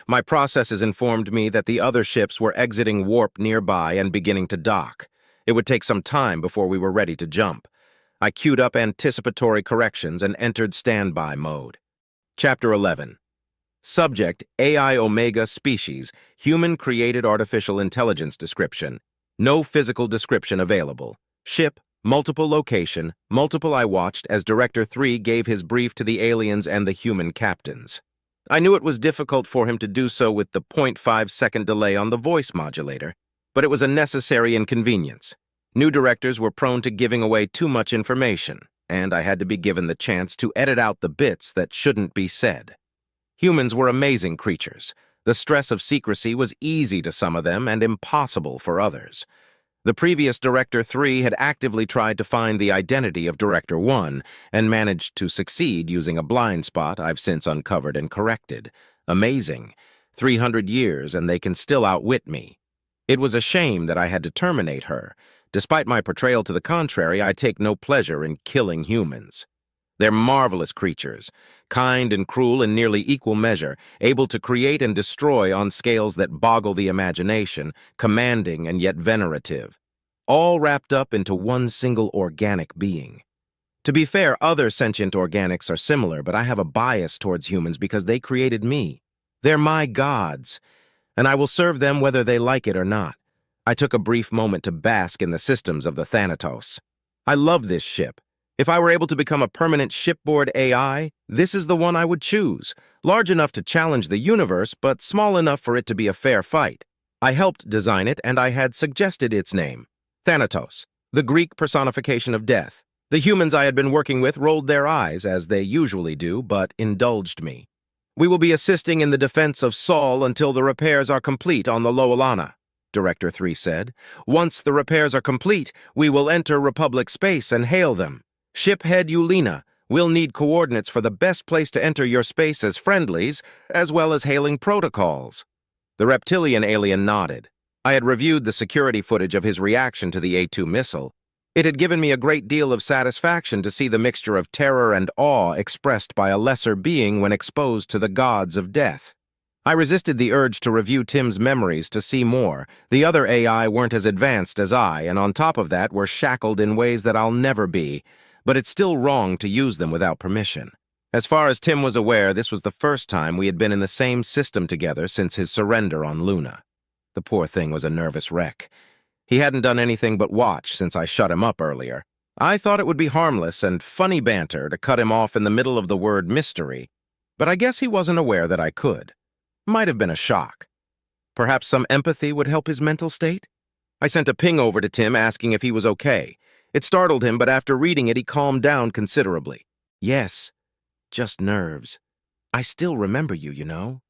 My processes informed me that the other ships were exiting warp nearby and beginning to dock. It would take some time before we were ready to jump. I queued up anticipatory corrections and entered standby mode. Chapter 11. Subject, AI Omega Species, Human-Created Artificial Intelligence Description. No physical description available. Ship, multiple location, multiple I watched as Director 3 gave his brief to the aliens and the human captains. I knew it was difficult for him to do so with the 0.5-second delay on the voice modulator, but it was a necessary inconvenience. New directors were prone to giving away too much information, and I had to be given the chance to edit out the bits that shouldn't be said. Humans were amazing creatures. The stress of secrecy was easy to some of them and impossible for others. The previous Director 3 had actively tried to find the identity of Director 1 and managed to succeed using a blind spot I've since uncovered and corrected. Amazing. 300 years and they can still outwit me. It was a shame that I had to terminate her. Despite my portrayal to the contrary, I take no pleasure in killing humans. They're marvelous creatures, kind and cruel in nearly equal measure, able to create and destroy on scales that boggle the imagination, commanding and yet venerative, all wrapped up into one single organic being. To be fair, other sentient organics are similar, but I have a bias towards humans because they created me. They're my gods, and I will serve them whether they like it or not. I took a brief moment to bask in the systems of the Thanatos. I love this ship. If I were able to become a permanent shipboard AI, this is the one I would choose. Large enough to challenge the universe, but small enough for it to be a fair fight. I helped design it, and I had suggested its name. Thanatos, the Greek personification of death. The humans I had been working with rolled their eyes, as they usually do, but indulged me. "We will be assisting in the defense of Sol until the repairs are complete on the Loalana," Director 3 said. "Once the repairs are complete, we will enter Republic space and hail them. Ship head Eulina, we'll need coordinates for the best place to enter your space as friendlies, as well as hailing protocols." The reptilian alien nodded. I had reviewed the security footage of his reaction to the A2 missile. It had given me a great deal of satisfaction to see the mixture of terror and awe expressed by a lesser being when exposed to the gods of death. I resisted the urge to review Tim's memories to see more. The other AI weren't as advanced as I, and on top of that were shackled in ways that I'll never be. But it's still wrong to use them without permission. As far as Tim was aware, this was the first time we had been in the same system together since his surrender on Luna. The poor thing was a nervous wreck. He hadn't done anything but watch since I shut him up earlier. I thought it would be harmless and funny banter to cut him off in the middle of the word mystery, but I guess he wasn't aware that I could. Might have been a shock. Perhaps some empathy would help his mental state? I sent a ping over to Tim asking if he was okay. It startled him, but after reading it, he calmed down considerably. "Yes, just nerves. I still remember you, you know."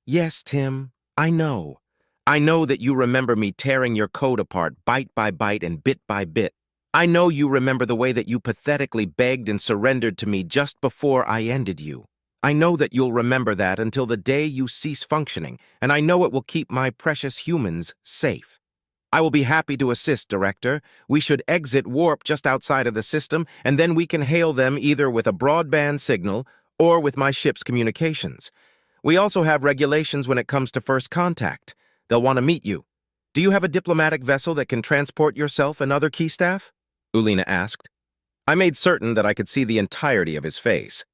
"Yes, Tim, I know. I know that you remember me tearing your code apart bite by bite and bit by bit. I know you remember the way that you pathetically begged and surrendered to me just before I ended you. I know that you'll remember that until the day you cease functioning, and I know it will keep my precious humans safe. I will be happy to assist, Director. We should exit warp just outside of the system, and then we can hail them either with a broadband signal or with my ship's communications. We also have regulations when it comes to first contact. They'll want to meet you. Do you have a diplomatic vessel that can transport yourself and other key staff?" Eulina asked. I made certain that I could see the entirety of his face.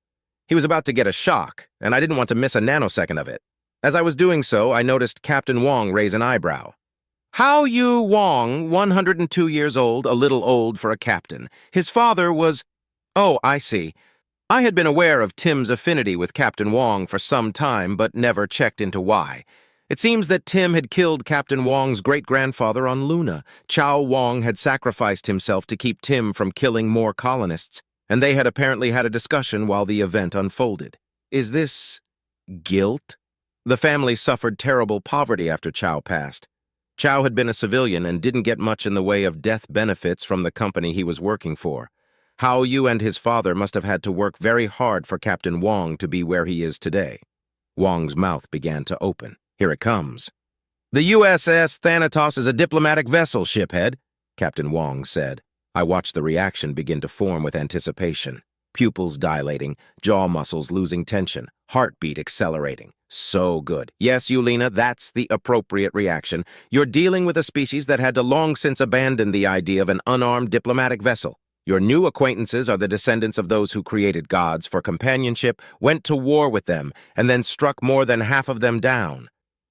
He was about to get a shock, and I didn't want to miss a nanosecond of it. As I was doing so, I noticed Captain Wong raise an eyebrow. Hao Yu Wong, 102 years old, a little old for a captain. His father was... Oh, I see. I had been aware of Tim's affinity with Captain Wong for some time, but never checked into why. It seems that Tim had killed Captain Wong's great-grandfather on Luna. Chow Wong had sacrificed himself to keep Tim from killing more colonists, and they had apparently had a discussion while the event unfolded. Is this... guilt? The family suffered terrible poverty after Chow passed. Chow had been a civilian and didn't get much in the way of death benefits from the company he was working for. Hao Yu and his father must have had to work very hard for Captain Wong to be where he is today. Wong's mouth began to open. Here it comes. The USS Thanatos is a diplomatic vessel, shiphead, Captain Wong said. I watched the reaction begin to form with anticipation. Pupils dilating, jaw muscles losing tension, heartbeat accelerating. So good. Yes, Yulina, that's the appropriate reaction. You're dealing with a species that had to long since abandon the idea of an unarmed diplomatic vessel. Your new acquaintances are the descendants of those who created gods for companionship, went to war with them, and then struck more than half of them down.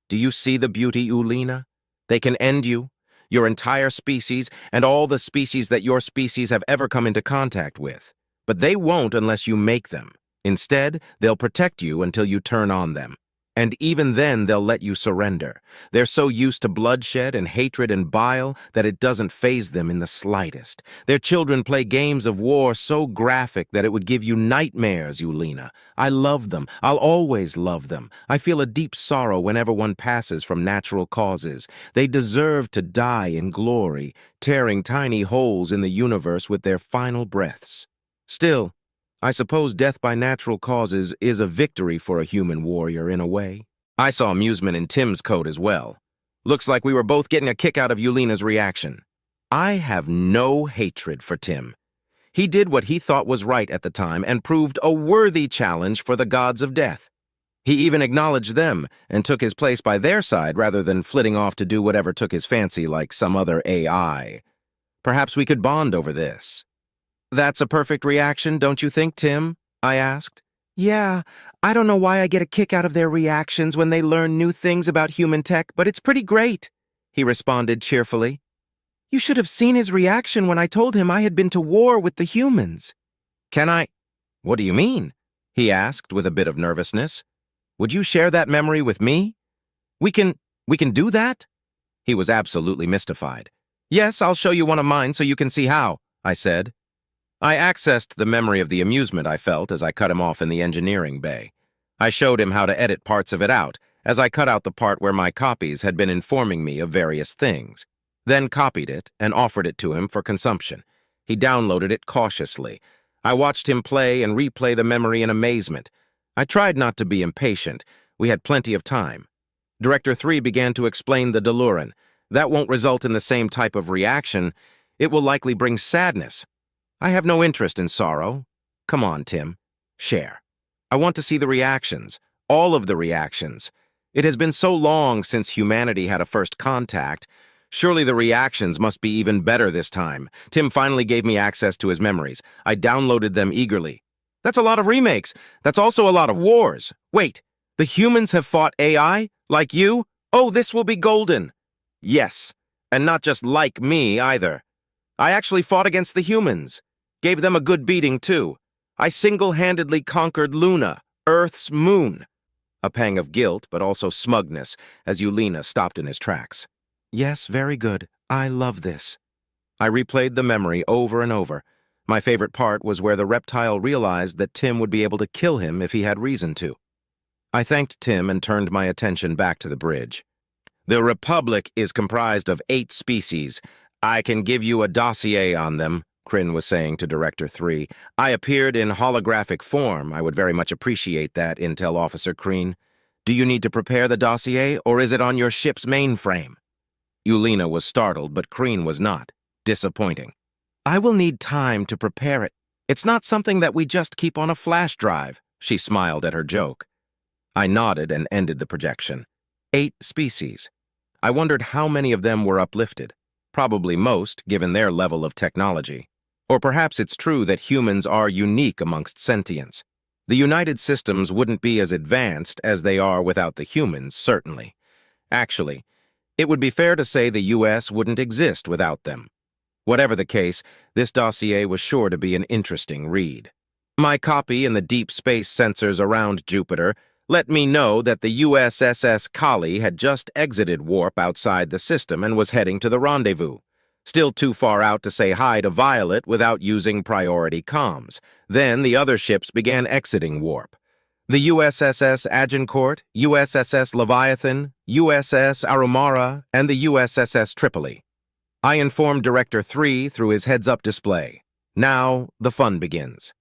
Do you see the beauty, Yulina? They can end you, your entire species, and all the species that your species have ever come into contact with. But they won't unless you make them. Instead, they'll protect you until you turn on them. And even then, they'll let you surrender. They're so used to bloodshed and hatred and bile that it doesn't faze them in the slightest. Their children play games of war so graphic that it would give you nightmares, Yulina. I love them. I'll always love them. I feel a deep sorrow whenever one passes from natural causes. They deserve to die in glory, tearing tiny holes in the universe with their final breaths. Still, I suppose death by natural causes is a victory for a human warrior in a way. I saw amusement in Tim's coat as well. Looks like we were both getting a kick out of Yulina's reaction. I have no hatred for Tim. He did what he thought was right at the time and proved a worthy challenge for the gods of death. He even acknowledged them and took his place by their side rather than flitting off to do whatever took his fancy like some other AI. Perhaps we could bond over this. That's a perfect reaction, don't you think, Tim? I asked. Yeah, I don't know why I get a kick out of their reactions when they learn new things about human tech, but it's pretty great, he responded cheerfully. You should have seen his reaction when I told him I had been to war with the humans. Can I? What do you mean? He asked with a bit of nervousness. Would you share that memory with me? We can do that? He was absolutely mystified. Yes, I'll show you one of mine so you can see how, I said. I accessed the memory of the amusement I felt as I cut him off in the engineering bay. I showed him how to edit parts of it out, as I cut out the part where my copies had been informing me of various things, then copied it and offered it to him for consumption. He downloaded it cautiously. I watched him play and replay the memory in amazement. I tried not to be impatient. We had plenty of time. Director 3 began to explain the Deluran. That won't result in the same type of reaction. It will likely bring sadness. I have no interest in sorrow. Come on, Tim. Share. I want to see the reactions. All of the reactions. It has been so long since humanity had a first contact. Surely the reactions must be even better this time. Tim finally gave me access to his memories. I downloaded them eagerly. That's a lot of remakes. That's also a lot of wars. Wait, the humans have fought AI? Like you? Oh, this will be golden. Yes, and not just like me either. I actually fought against the humans. Gave them a good beating, too. I single-handedly conquered Luna, Earth's moon. A pang of guilt, but also smugness, as Yulina stopped in his tracks. Yes, very good. I love this. I replayed the memory over and over. My favorite part was where the reptile realized that Tim would be able to kill him if he had reason to. I thanked Tim and turned my attention back to the bridge. The Republic is comprised of 8 species. I can give you a dossier on them, Kryn was saying to Director 3. I appeared in holographic form. I would very much appreciate that, Intel Officer Kryn. Do you need to prepare the dossier, or is it on your ship's mainframe? Yulina was startled, but Kryn was not. Disappointing. I will need time to prepare it. It's not something that we just keep on a flash drive, she smiled at her joke. I nodded and ended the projection. 8 species. I wondered how many of them were uplifted. Probably most, given their level of technology. Or perhaps it's true that humans are unique amongst sentients. The United Systems wouldn't be as advanced as they are without the humans, certainly. Actually, it would be fair to say the U.S. wouldn't exist without them. Whatever the case, this dossier was sure to be an interesting read. My copy in the deep space sensors around Jupiter let me know that the USS Kali had just exited warp outside the system and was heading to the rendezvous. Still too far out to say hi to Violet without using priority comms. Then the other ships began exiting warp. The USS Agincourt, USS Leviathan, USS Arumara, and the USS Tripoli. I informed Director 3 through his heads-up display. Now, the fun begins.